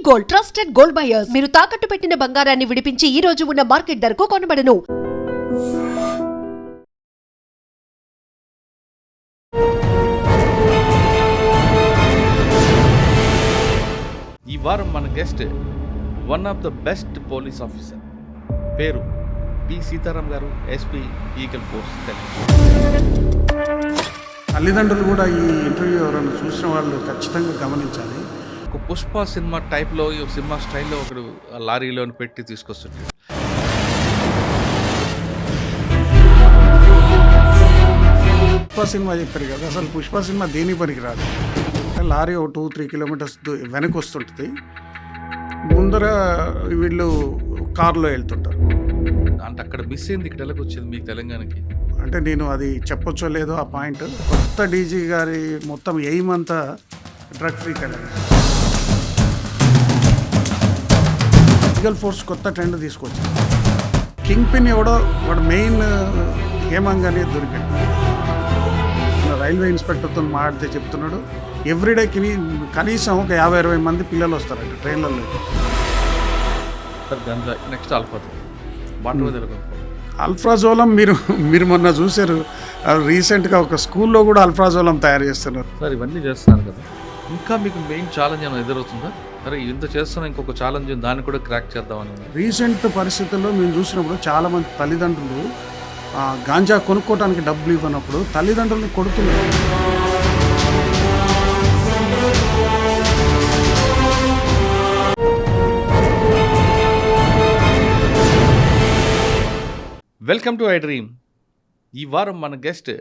Gold, trusted gold buyers. మీరు తాకట్టు పెట్టిన బంగారాన్ని విడిపించి ఈ రోజు ఉన్న మార్కెట్ ధరకు కొనబడను. ఈ వారం మన guest one of the best police officer, పేరు పి సీతారాం గారు, ఎస్పీ ఈగల్ ఫోర్స్ తెలంగాణ. తల్లిదండ్రులు కూడా ఈ ఇంటర్వ్యూ ఎవరైనా చూసిన వాళ్ళు ఖచ్చితంగా గమనించాలి. ఒక పుష్ప సినిమా టైప్లో, ఈ సినిమా స్టైల్లో ఒకడు లారీలోని పెట్టి తీసుకొస్తుంటాడు. పుష్ప సినిమా చెప్పారు కదా, అసలు పుష్ప సినిమా దేని పనికి రాదు. లారీ ఒక 2-3 కిలోమీటర్స్ వెనక్కి వస్తుంటుంది, ముందర వీళ్ళు కారులో వెళ్తుంటారు. అంటే అక్కడ మిస్ అయింది, ఇక్కడ ఎలాగ వచ్చింది మీకు తెలంగాణకి? అంటే నేను అది చెప్పొచ్చో లేదో ఆ పాయింట్. కొత్త డీజీ గారి మొత్తం ఎయిమ్ అంతా drug free Telangana. Eagle force కొత్త ట్రెండ్ తీసుకొచ్చింది. కింగ్ పిన్ ఎవడో వాడు మెయిన్ హేమంగానే దొరికాడు. రైల్వే ఇన్స్పెక్టర్తో మాట్లాడితే చెప్తున్నాడు, ఎవ్రీడే కనీసం ఒక 50-60 మంది పిల్లలు వస్తారంట ట్రైన్లలో. సార్ గంజా, నెక్స్ట్ అల్ఫ్రాజోలం మీరు మొన్న చూశారు, రీసెంట్గా ఒక స్కూల్లో కూడా అల్ఫ్రాజోలం తయారు చేస్తున్నారు. సార్ ఇవన్నీ చేస్తున్నారు కదా, ఇంకా మీకు మెయిన్ ఛాలెంజ్ ఏమైనా ఎదురవుతుందా? సరే ఇంత చేస్తున్నా, ఇంకొక ఛాలెంజ్ దాన్ని కూడా క్రాక్ చేద్దామని. రీసెంట్ పరిస్థితుల్లో మేము చూసినప్పుడు చాలామంది తల్లిదండ్రులు గాంజా కొనుక్కోవడానికి డబ్బులు ఇవ్వనప్పుడు తల్లిదండ్రులని కొడుతున్నారు. Welcome to I dream. ఈ వారం మన guest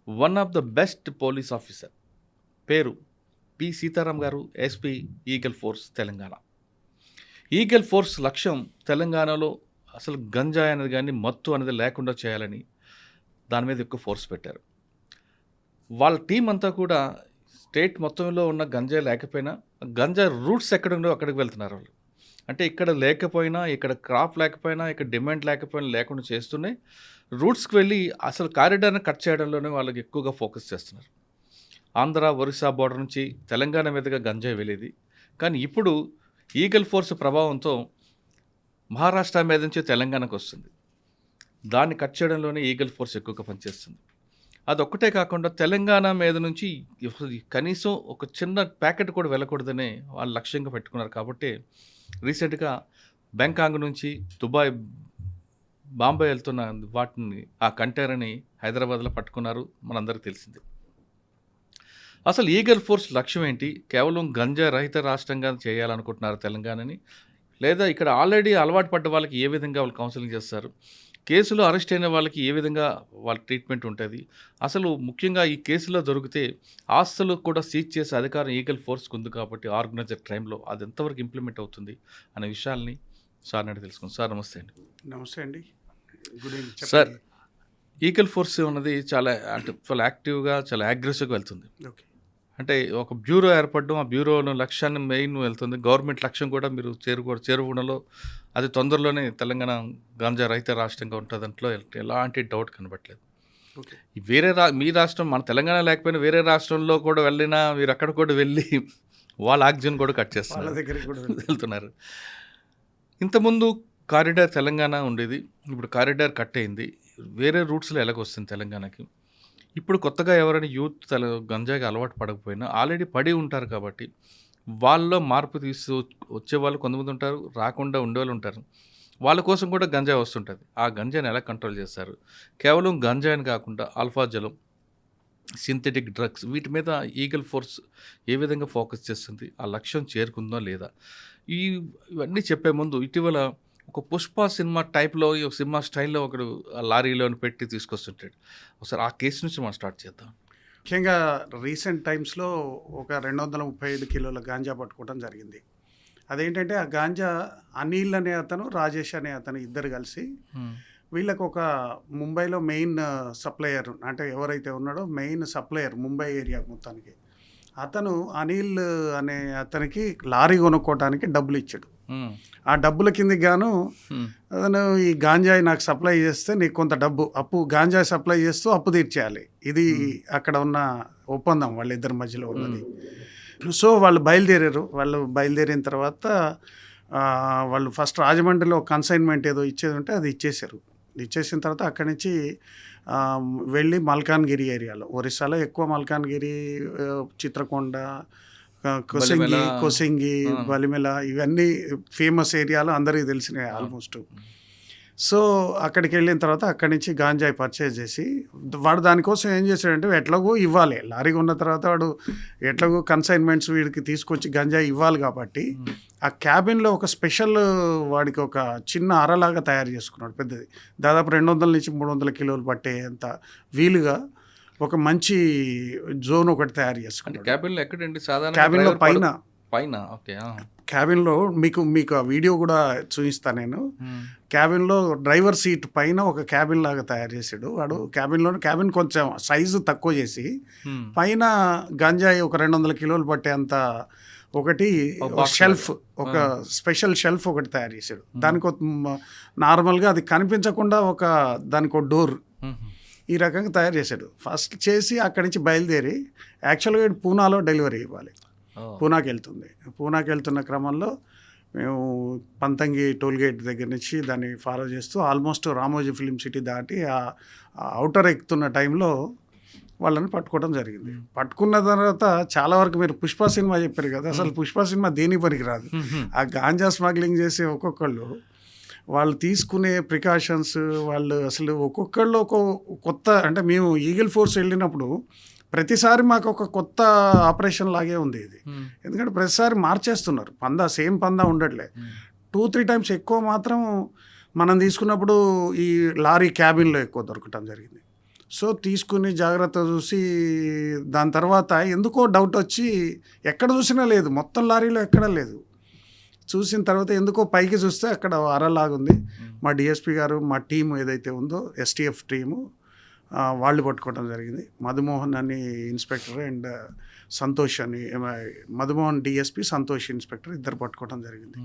one of the best police officer, పేరు పి సీతారాం గారు, SP eagle force Telangana. Eagle force లక్ష్యం తెలంగాణలో అసలు గంజాయి అనేది కానీ మత్తు అనేది లేకుండా చేయాలని దాని మీద ఎక్కువ ఫోర్స్ పెట్టారు. వాళ్ళ టీం అంతా కూడా స్టేట్ మొత్తంలో ఉన్న గంజాయి లేకపోయినా గంజాయి రూట్స్ ఎక్కడుండో అక్కడికి వెళ్తున్నారు వాళ్ళు. అంటే ఇక్కడ లేకపోయినా, ఇక్కడ క్రాప్ లేకపోయినా, ఇక్కడ డిమాండ్ లేకపోయినా లేకుండా చేస్తూనే రూట్స్కి వెళ్ళి అసలు కారిడార్ని కట్ చేయడంలోనే వాళ్ళకి ఎక్కువగా ఫోకస్ చేస్తున్నారు. ఆంధ్ర, ఒరిస్సా బోర్డర్ నుంచి తెలంగాణ మీదుగా గంజాయి వెళ్ళేది, కానీ ఇప్పుడు ఈగల్ ఫోర్స్ ప్రభావంతో మహారాష్ట్ర మీద నుంచి తెలంగాణకు వస్తుంది. దాన్ని కట్ చేయడంలోనే ఈగల్ ఫోర్స్ ఎక్కువగా పనిచేస్తుంది. అదొక్కటే కాకుండా తెలంగాణ మీద నుంచి కనీసం ఒక చిన్న ప్యాకెట్ కూడా వెళ్ళకూడదనే వాళ్ళు లక్ష్యంగా పెట్టుకున్నారు. కాబట్టి రీసెంట్గా బ్యాంకాంగ్ నుంచి దుబాయ్, బాంబే వెళ్తున్న వాటిని, ఆ కంటైనర్ని హైదరాబాద్లో పట్టుకున్నారు, మనందరికీ తెలిసింది. అసలు ఈగల్ ఫోర్స్ లక్ష్యం ఏంటి? కేవలం గంజా రహిత రాష్ట్రంగా చేయాలనుకుంటున్నారు తెలంగాణని, లేదా ఇక్కడ ఆల్రెడీ అలవాటు పడ్డ వాళ్ళకి ఏ విధంగా వాళ్ళు కౌన్సిలింగ్ చేస్తారు, కేసులో అరెస్ట్ అయిన వాళ్ళకి ఏ విధంగా వాళ్ళ ట్రీట్మెంట్ ఉంటుంది, అసలు ముఖ్యంగా ఈ కేసులో దొరికితే ఆస్తులు కూడా సీజ్ చేసే అధికారం ఈగల్ ఫోర్స్కి ఉంది కాబట్టి ఆర్గనైజర్ క్రైమ్లో అది ఎంతవరకు ఇంప్లిమెంట్ అవుతుంది అనే విషయాల్ని సార్ నాటి తెలుసుకుందాం. సార్ నమస్తే అండి. నమస్తే అండి, good evening sir. Eagle force ఉన్నది చాలా యాక్టివ్గా, చాలా అగ్రెసివ్గా వెళ్తుంది. ఓకే, అంటే ఒక బ్యూరో ఏర్పడడం, ఆ బ్యూరోను లక్ష్యాన్ని మెయిన్ వెళ్తుంది. గవర్నమెంట్ లక్ష్యం కూడా మీరు చేరుకోవడంలో అది తొందరలోనే తెలంగాణ గాంజా రహిత రాష్ట్రంగా ఉంటుంది. దాంట్లో ఎలాంటి డౌట్ కనబట్టలేదు. ఓకే, మీ రాష్ట్రం, మన తెలంగాణ లేకపోయినా వేరే రాష్ట్రంలో కూడా వెళ్ళినా మీరు అక్కడ కూడా వెళ్ళి వాళ్ళ ఆక్సిజన్ కూడా కట్ చేస్తున్నారు, వాళ్ళ దగ్గరికి కూడా వెళ్తున్నారు. ఇంతకుముందు కారిడార్ తెలంగాణ ఉండేది, ఇప్పుడు కారిడార్ కట్ అయింది. వేరే రూట్స్లో ఎలాగొస్తుంది తెలంగాణకి? ఇప్పుడు కొత్తగా ఎవరైనా యూత్ గంజాయికి అలవాటు పడకపోయినా ఆల్రెడీ పడి ఉంటారు కాబట్టి వాళ్ళలో మార్పు వచ్చేవాళ్ళు కొంతమంది ఉంటారు, రాకుండా ఉండేవాళ్ళు ఉంటారు. వాళ్ళ కోసం కూడా గంజాయి వస్తుంటుంది. ఆ గంజాయిని ఎలా కంట్రోల్ చేస్తారు? కేవలం గంజాయిని కాకుండా ఆల్ఫాజలం, సింథటిక్ డ్రగ్స్, వీటి మీద ఈగల్ ఫోర్స్ ఏ విధంగా ఫోకస్ చేస్తుంది? ఆ లక్ష్యం చేరుకుందో లేదా? ఇవన్నీ చెప్పే ముందు ఇటీవల ఒక పుష్ప సినిమా టైప్లో, ఈ సినిమా స్టైల్లో ఒకడు లారీలోని పెట్టి తీసుకొస్తుంటాడు. ఒకసారి ఆ కేసు నుంచి మనం స్టార్ట్ చేద్దాం. ముఖ్యంగా రీసెంట్ టైమ్స్లో ఒక 235 కిలోల గాంజా పట్టుకోవడం జరిగింది. అదేంటంటే ఆ గాంజా అనిల్ అనే అతను, రాజేష్ అనే అతను ఇద్దరు కలిసి వీళ్ళకు ఒక ముంబైలో మెయిన్ సప్లయర్, అంటే ఎవరైతే ఉన్నాడో మెయిన్ సప్లయర్ ముంబై ఏరియా మొత్తానికి, అతను అనిల్ అనే అతనికి లారీ కొనుక్కోవడానికి డబ్బులు ఇచ్చాడు. ఆ డబ్బుల కిందకి గాను అతను ఈ గాంజాయి నాకు సప్లై చేస్తే నీకు కొంత డబ్బు అప్పు, గాంజాయి సప్లై చేస్తూ అప్పు తీర్చేయాలి. ఇది అక్కడ ఉన్న ఒప్పందం వాళ్ళిద్దరి మధ్యలో ఉన్నది. సో వాళ్ళు బయలుదేరిన తర్వాత వాళ్ళు ఫస్ట్ రాజమండ్రిలో కన్సైన్మెంట్ ఏదో ఇచ్చేది ఉంటే అది ఇచ్చేసారు. ఇచ్చేసిన తర్వాత అక్కడి నుంచి వెళ్ళి మల్కాన్గిరి ఏరియాలో, ఒరిస్సాలో ఎక్కువ మల్కాన్గిరి, చిత్రకొండ, కొసింగి, బలిమెల ఇవన్నీ ఫేమస్ ఏరియాలో అందరికీ తెలిసినాయి ఆల్మోస్ట్. సో అక్కడికి వెళ్ళిన తర్వాత అక్కడి నుంచి గాంజాయి పర్చేజ్ చేసి వాడు దానికోసం ఏం చేశాడంటే ఎట్లాగో ఇవ్వాలి, లారీ ఉన్న తర్వాత వాడు ఎట్లాగో కన్సైన్మెంట్స్ వీడికి తీసుకొచ్చి గంజాయి ఇవ్వాలి కాబట్టి ఆ క్యాబిన్లో ఒక స్పెషల్ వాడికి ఒక చిన్న అరలాగా తయారు చేసుకున్నాడు పెద్దది, దాదాపు 200 నుంచి 300 కిలోలు పట్టేంత వీలుగా ఒక మంచి జోన్ ఒకటి తయారు చేసుకున్నాడు. క్యాబిన్లో ఎక్కడండి? సాధారణ క్యాబిన్లో పైన ఓకే. క్యాబిన్లో మీకు ఆ వీడియో కూడా చూపిస్తాను నేను. క్యాబిన్లో డ్రైవర్ సీట్ పైన ఒక క్యాబిన్ లాగా తయారు చేసాడు వాడు. క్యాబిన్ కొంచెం సైజు తక్కువ చేసి పైన గంజాయి ఒక 200 కిలోలు పట్టేంత ఒకటి షెల్ఫ్, ఒక స్పెషల్ షెల్ఫ్ ఒకటి తయారు చేశాడు. దానికి నార్మల్గా అది కనిపించకుండా దానికి ఒక డోర్ ఈ రకంగా తయారు చేశాడు. ఫస్ట్ చేసి అక్కడి నుంచి బయలుదేరి యాక్చువల్గా పూనాలో డెలివరీ ఇవ్వాలి. పూనాకి వెళ్తున్న క్రమంలో మేము పంతంగి టోల్గేట్ దగ్గర నుంచి దాన్ని ఫాలో చేస్తూ ఆల్మోస్ట్ రామోజీ ఫిలిం సిటీ దాటి ఆ అవుటర్ ఎక్కుతున్న టైంలో వాళ్ళని పట్టుకోవడం జరిగింది. పట్టుకున్న తర్వాత చాలా వరకు మీరు పుష్ప సినిమా చెప్పారు కదా, అసలు పుష్ప సినిమా దేనికి పనికిరాదు. ఆ గాంజా స్మగ్లింగ్ చేసే ఒక్కొక్కళ్ళు వాళ్ళు తీసుకునే ప్రికాషన్స్, వాళ్ళు అసలు ఒక్కొక్కళ్ళు కొత్త, అంటే మేము ఈగిల్ ఫోర్స్ వెళ్ళినప్పుడు ప్రతిసారి మాకు ఒక కొత్త ఆపరేషన్ లాగే ఉంది ఇది. ఎందుకంటే ప్రతిసారి మార్చేస్తున్నారు, సేమ్ పందా ఉండట్లే. 2-3 టైమ్స్ ఎక్కువ మాత్రం మనం తీసుకున్నప్పుడు ఈ లారీ క్యాబిన్లో ఎక్కువ దొరకటం జరిగింది. సో తీసుకుని జాగ్రత్త చూసి దాని తర్వాత ఎందుకో డౌట్ వచ్చి ఎక్కడ చూసినా లేదు, మొత్తం లారీలో ఎక్కడ లేదు. చూసిన తర్వాత ఎందుకో పైకి చూస్తే అక్కడ అరలాగుంది. మా డిఎస్పీ గారు, మా టీం ఏదైతే ఉందో ఎస్టీఎఫ్ టీము, వాళ్ళు పట్టుకోవడం జరిగింది. మధుమోహన్ అని ఇన్స్పెక్టర్ అండ్ సంతోష్ అని, మధుమోహన్ డిఎస్పీ, సంతోష్ ఇన్స్పెక్టర్, ఇద్దరు పట్టుకోవడం జరిగింది.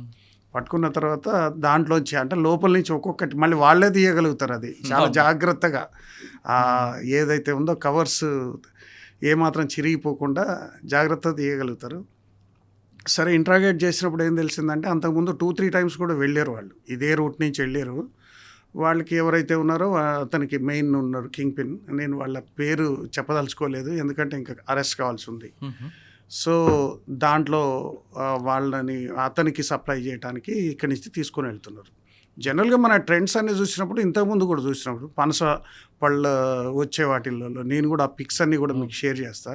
పట్టుకున్న తర్వాత దాంట్లోంచి అంటే లోపల నుంచి ఒక్కొక్కటి మళ్ళీ వాళ్ళే తీయగలుగుతారు. అది చాలా జాగ్రత్తగా ఏదైతే ఉందో కవర్స్ ఏమాత్రం చిరిగిపోకుండా జాగ్రత్తగా తీయగలుగుతారు. సరే ఇంట్రాగేట్ చేసినప్పుడు ఏం తెలిసిందంటే అంతకుముందు 2-3 టైమ్స్ కూడా వెళ్ళారు వాళ్ళు, ఇదే రూట్ నుంచి వెళ్ళారు. వాళ్ళకి ఎవరైతే ఉన్నారో అతనికి మెయిన్ ఉన్నారు కింగ్ పిన్, నేను వాళ్ళ పేరు చెప్పదలుచుకోలేదు ఎందుకంటే ఇంకా అరెస్ట్ కావాల్సి ఉంది. సో దాంట్లో అతనికి సప్లై చేయడానికి ఇక్కడి నుంచి తీసుకొని వెళ్తున్నారు. జనరల్గా మన ట్రెండ్స్ అన్ని చూసినప్పుడు, ఇంతకుముందు కూడా చూసినప్పుడు పనస పళ్ళ వచ్చే వాటిల్లో నేను కూడా ఆ పిక్స్ అన్నీ కూడా మీకు షేర్ చేస్తా.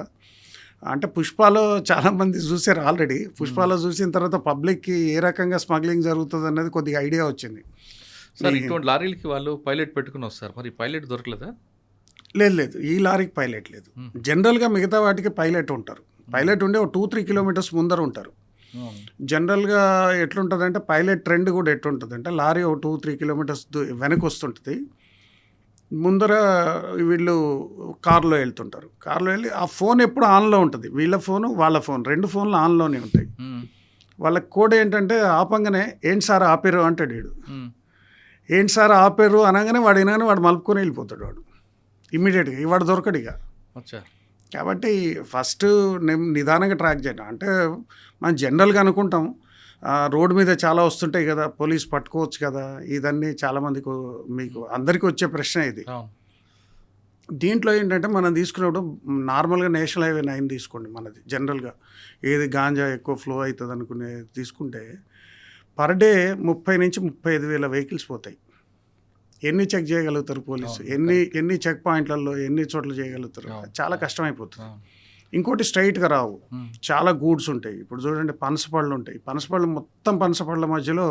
అంటే పుష్పాలో చాలామంది చూసారు ఆల్రెడీ. పుష్పాలో చూసిన తర్వాత పబ్లిక్కి ఏ రకంగా స్మగ్లింగ్ జరుగుతుంది అన్నది కొద్దిగా ఐడియా వచ్చింది. సార్ ఇటువంటి లారీలకి వాళ్ళు పైలట్ పెట్టుకుని వస్తారు, మరి పైలట్ దొరకలేదా? లేదు, ఈ లారీకి పైలట్ లేదు. జనరల్గా మిగతా వాటికి పైలట్ ఉంటారు. పైలట్ ఉండే ఒక 2-3 కిలోమీటర్స్ ముందర ఉంటారు. జనరల్గా ఎట్లుంటుందంటే పైలట్ ట్రెండ్ కూడా ఎట్లుంటుందంటే లారీ ఒక 2-3 కిలోమీటర్స్ వెనక్కి వస్తుంటుంది, ముందర వీళ్ళు కారులో వెళ్తుంటారు. కారులో వెళ్ళి ఆ ఫోన్ ఎప్పుడు ఆన్లో ఉంటుంది, వీళ్ళ ఫోను వాళ్ళ ఫోన్ 2 ఫోన్లు ఆన్లోనే ఉంటాయి. వాళ్ళ కోడ్ ఏంటంటే ఆపంగానే ఏంటి సార్ ఆపేరు అంటాడు వీడు. ఏంటి సార్ ఆపేరు అనగానే వాడు మలుపుకొని వెళ్ళిపోతాడు వాడు ఇమ్మీడియట్గా. వాడు దొరకడు ఇక. కాబట్టి ఫస్ట్ నిదానంగా ట్రాక్ చేయడం. అంటే మనం జనరల్గా అనుకుంటాం రోడ్డు మీద చాలా వస్తుంటాయి కదా, పోలీస్ పట్టుకోవచ్చు కదా, ఇదన్నీ చాలామందికి మీకు అందరికీ వచ్చే ప్రశ్న ఇది. దీంట్లో ఏంటంటే మనం తీసుకున్నప్పుడు నార్మల్గా నేషనల్ హైవే 9 తీసుకోండి, మనది జనరల్గా ఏది గాంజా ఎక్కువ ఫ్లో అవుతుంది అనుకునే తీసుకుంటే పర్ డే 30 నుంచి 35 వేల వెహికల్స్ పోతాయి. ఎన్ని చెక్ చేయగలుగుతారు పోలీసు? ఎన్ని చెక్ పాయింట్లలో ఎన్ని చోట్ల చేయగలుగుతారు? చాలా కష్టమైపోతుంది. ఇంకోటి స్ట్రైట్గా రావు, చాలా గూడ్స్ ఉంటాయి. ఇప్పుడు చూడండి పనసపళ్ళు ఉంటాయి, పనసపళ్ళు మొత్తం పనసపళ్ళ మధ్యలో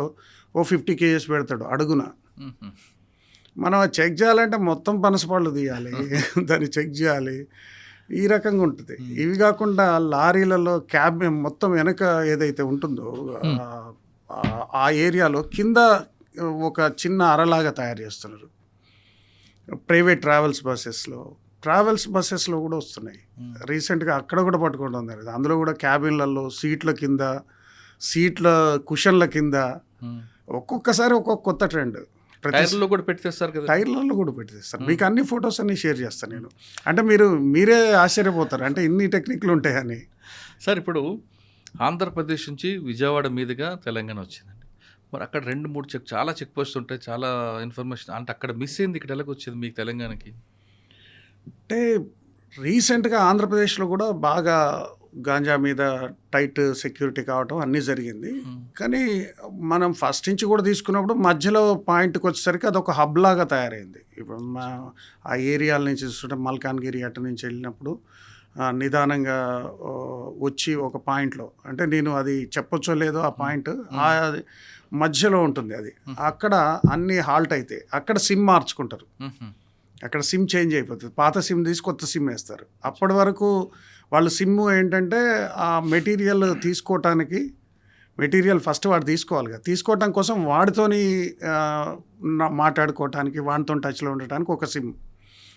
50 కేజెస్ పెడతాడు అడుగున. మనం చెక్ చేయాలంటే మొత్తం పనసపళ్ళు తీయాలి, దాన్ని చెక్ చేయాలి, ఈ రకంగా ఉంటుంది. ఇవి కాకుండా లారీలలో క్యాబ్ మొత్తం వెనక ఏదైతే ఉంటుందో ఆ ఏరియాలో కింద ఒక చిన్న అరలాగా తయారు చేస్తున్నారు. ప్రైవేట్ ట్రావెల్స్ బస్సెస్లో కూడా వస్తున్నాయి. రీసెంట్గా అక్కడ కూడా పట్టుకోవడం జరిగింది. అందులో కూడా క్యాబిన్లలో సీట్ల కుషన్ల కింద ఒక్కొక్కసారి ఒక్కొక్క కొత్త ట్రెండ్. టైర్లో కూడా పెట్టేస్తారు కదా. టైర్లలో కూడా పెట్టేస్తారు. మీకు అన్ని ఫొటోస్ అన్ని షేర్ చేస్తాను నేను. అంటే మీరే ఆశ్చర్యపోతారు, అంటే ఇన్ని టెక్నిక్లు ఉంటాయని. సార్ ఇప్పుడు ఆంధ్రప్రదేశ్ నుంచి విజయవాడ మీదుగా తెలంగాణ వచ్చిందండి. మరి అక్కడ 2-3 చాలా చెక్ పోస్ట్ ఉంటాయి, చాలా ఇన్ఫర్మేషన్. అంటే అక్కడ మిస్ అయింది, ఇక్కడ ఎలాగ వచ్చింది మీకు తెలంగాణకి? అంటే రీసెంట్గా ఆంధ్రప్రదేశ్లో కూడా బాగా గాంజా మీద టైట్ సెక్యూరిటీ కావటం అన్నీ జరిగింది. కానీ మనం ఫస్ట్ నుంచి కూడా తీసుకున్నప్పుడు మధ్యలో పాయింట్కి వచ్చేసరికి అదొక హబ్ లాగా తయారైంది. ఇప్పుడు ఆ ఏరియాల నుంచి చూస్తుంటే మల్కాన్గిరి అటు నుంచి వెళ్ళినప్పుడు నిదానంగా వచ్చి ఒక పాయింట్లో, అంటే నేను అది చెప్పొచ్చో లేదో ఆ పాయింట్ మధ్యలో ఉంటుంది. అది అక్కడ అన్నీ హాల్ట్ అయితే అక్కడ సిమ్ మార్చుకుంటారు. అక్కడ సిమ్ చేంజ్ అయిపోతుంది. పాత సిమ్ తీసి కొత్త సిమ్ వేస్తారు. అప్పటి వరకు వాళ్ళు సిమ్ ఏంటంటే ఆ మెటీరియల్ తీసుకోవటానికి, మెటీరియల్ ఫస్ట్ వాడు తీసుకోవాలి కదా, తీసుకోవటం కోసం వాడితోని మాట్లాడుకోవటానికి, వాడితో టచ్లో ఉండటానికి ఒక సిమ్.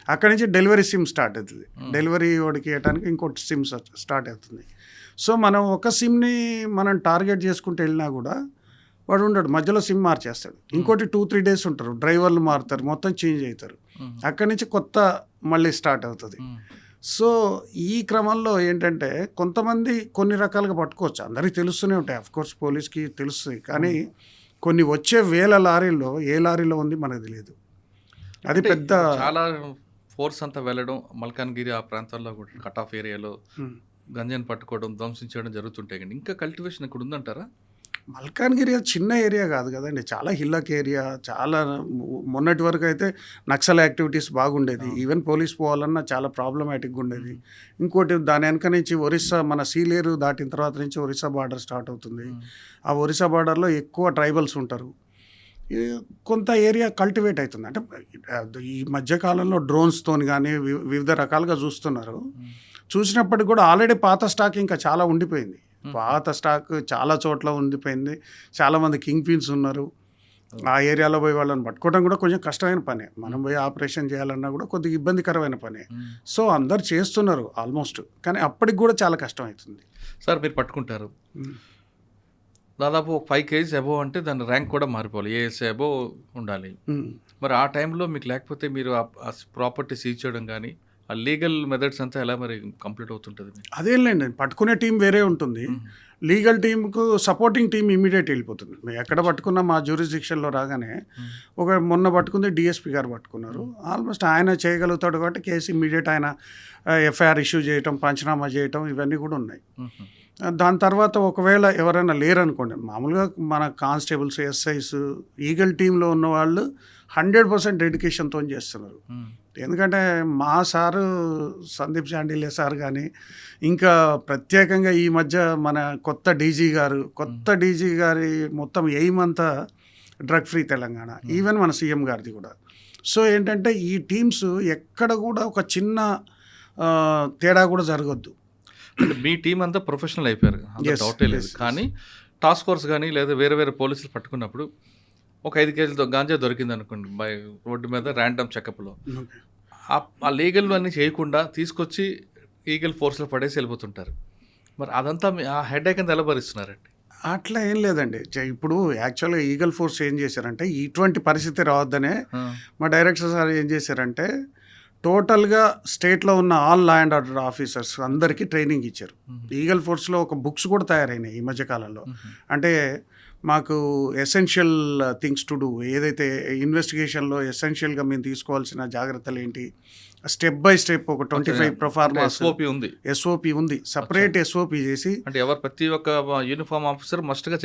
అక్కడి నుంచి డెలివరీ సిమ్ స్టార్ట్ అవుతుంది. డెలివరీ వాడికి ఇవ్వడానికి ఇంకోటి సిమ్ స్టార్ట్ అవుతుంది. సో మనం ఒక సిమ్ని మనం టార్గెట్ చేసుకుంటూ వెళ్ళినా కూడా వాడు ఉండడు, మధ్యలో సిమ్ మార్చేస్తాడు. ఇంకోటి 2-3 days ఉంటారు, డ్రైవర్లు మారుతారు, మొత్తం చేంజ్ అవుతారు. అక్కడి నుంచి కొత్త మళ్ళీ స్టార్ట్ అవుతుంది. సో ఈ క్రమంలో ఏంటంటే కొంతమంది కొన్ని రకాలుగా పట్టుకోవచ్చు, అందరికీ తెలుస్తూనే ఉంటాయి, అఫ్కోర్స్ పోలీస్కి తెలుస్తుంది. కానీ కొన్ని వచ్చే వేల లారీల్లో ఏ లారీలో ఉంది మనకు తెలియదు. అది పెద్ద చాలా ఫోర్స్ అంతా వెళ్ళడం, మల్కాన్గిరి ఆ ప్రాంతాల్లో కూడా కట్ ఆఫ్ ఏరియాలో గంజాన్ని పట్టుకోవడం, ధ్వంసించడం జరుగుతుంటాయి. కానీ ఇంకా కల్టివేషన్ ఇక్కడ ఉందంటారా? మల్కాన్గిరి చిన్న ఏరియా కాదు కదండి, చాలా హిల్లక్ ఏరియా. చాలా మొన్నటి వరకు అయితే నక్సల్ యాక్టివిటీస్ బాగుండేది. ఈవెన్ పోలీస్ పోవాలన్నా చాలా ప్రాబ్లమాటిక్గా ఉండేది. ఇంకోటి దాని వెనక నుంచి ఒరిస్సా, మన సీలేరు దాటిన తర్వాత నుంచి ఒరిస్సా బార్డర్ స్టార్ట్ అవుతుంది. ఆ ఒరిస్సా బార్డర్లో ఎక్కువ ట్రైబల్స్ ఉంటారు. కొంత ఏరియా కల్టివేట్ అవుతుంది. అంటే ఈ మధ్యకాలంలో డ్రోన్స్తోని కానీ వివిధ రకాలుగా చూస్తున్నారు. చూసినప్పటికి కూడా ఆల్రెడీ పాత స్టాక్ ఇంకా చాలా ఉండిపోయింది. పాత స్టాక్ చాలా చోట్ల ఉండిపోయింది. చాలామంది కింగ్ పిన్స్ ఉన్నారు. ఆ ఏరియాలో పోయి వాళ్ళని పట్టుకోవడం కూడా కొంచెం కష్టమైన పనే. మనం పోయి ఆపరేషన్ చేయాలన్నా కూడా కొద్దిగా ఇబ్బందికరమైన పనే. సో అందరు చేస్తున్నారు ఆల్మోస్ట్, కానీ అప్పటికి కూడా చాలా కష్టం అవుతుంది. సార్ మీరు పట్టుకుంటారు, దాదాపు 5 kgs అబోవ్ అంటే దాని ర్యాంక్ కూడా మారిపోవాలి, ఏఎస్ఐ అబోవ్ ఉండాలి. మరి ఆ టైంలో మీకు లేకపోతే మీరు ఆ ప్రాపర్టీ సీజ్ చేయడం కానీ ఆ లీగల్ మెథడ్స్ అంతా ఎలా మరి కంప్లీట్ అవుతుంటుంది? అదేంలేండి, పట్టుకునే టీం వేరే ఉంటుంది. లీగల్ టీంకు సపోర్టింగ్ టీం ఇమీడియట్ వెళ్ళిపోతుంది. మేము ఎక్కడ పట్టుకున్నా మా జ్యూరిస్డిక్షన్లో రాగానే మొన్న పట్టుకుంది డిఎస్పీ గారు పట్టుకున్నారు. ఆల్మోస్ట్ ఆయన చేయగలుగుతాడు కాబట్టి కేసు ఇమీడియట్ ఆయన ఎఫ్ఐఆర్ ఇష్యూ చేయటం, పంచనామా చేయటం ఇవన్నీ కూడా ఉన్నాయి. దాని తర్వాత ఒకవేళ ఎవరైనా లేరనుకోండి, మామూలుగా మన కానిస్టేబుల్స్, ఎస్ఐస్, ఈగల్ టీంలో ఉన్న వాళ్ళు 100% డెడికేషన్తో చేస్తున్నారు. ఎందుకంటే మా సారు సందీప్ శాండిల్య సార్ కానీ, ఇంకా ప్రత్యేకంగా ఈ మధ్య మన కొత్త డీజీ గారి మొత్తం ఎయిమ్ అంతా డ్రగ్ ఫ్రీ తెలంగాణ, ఈవెన్ మన సీఎం గారిది కూడా. సో ఏంటంటే ఈ టీమ్స్ ఎక్కడ కూడా ఒక చిన్న తేడా కూడా జరగద్దు. అంటే మీ టీం అంతా ప్రొఫెషనల్ అయిపోయారు, డౌటే లేదు. కానీ టాస్క్ ఫోర్స్ కానీ లేదా వేరే పోలీసులు పట్టుకున్నప్పుడు ఒక 5 kg గాంజా దొరికింది అనుకోండి బై రోడ్డు మీద ర్యాండమ్ చెకప్లో, ఆ లీగల్ అన్నీ చేయకుండా తీసుకొచ్చి ఈగల్ ఫోర్స్లో పడేసి వెళ్ళిపోతుంటారు. మరి అదంతా ఆ హెడ్ ఏక్ అంతా ఎలా భరిస్తున్నారండి? అట్లా ఏం లేదండి. ఇప్పుడు యాక్చువల్గా ఈగల్ ఫోర్స్ ఏం చేశారంటే, ఇటువంటి పరిస్థితి రావద్దనే మా డైరెక్టర్ సార్ ఏం చేశారంటే, టోటల్గా స్టేట్లో ఉన్న all law and order officers అందరికీ ట్రైనింగ్ ఇచ్చారు. ఈగల్ ఫోర్స్లో ఒక బుక్స్ కూడా తయారైనాయి ఈ మధ్యకాలంలో. అంటే మాకు ఎసెన్షియల్ థింగ్స్ టు డూ, ఏదైతే ఇన్వెస్టిగేషన్లో ఎసెన్షియల్గా మేము తీసుకోవాల్సిన జాగ్రత్తలు ఏంటి, స్టెప్ బై స్టెప్ ఒక 25 ప్రొఫార్మర్స్ ఎస్ఓపి ఉంది, సపరేట్ ఎస్ఓపి చేసి, అంటే ఎవరు ప్రతి ఒక్క యూనిఫామ్ ఆఫీసర్ మస్ట్గా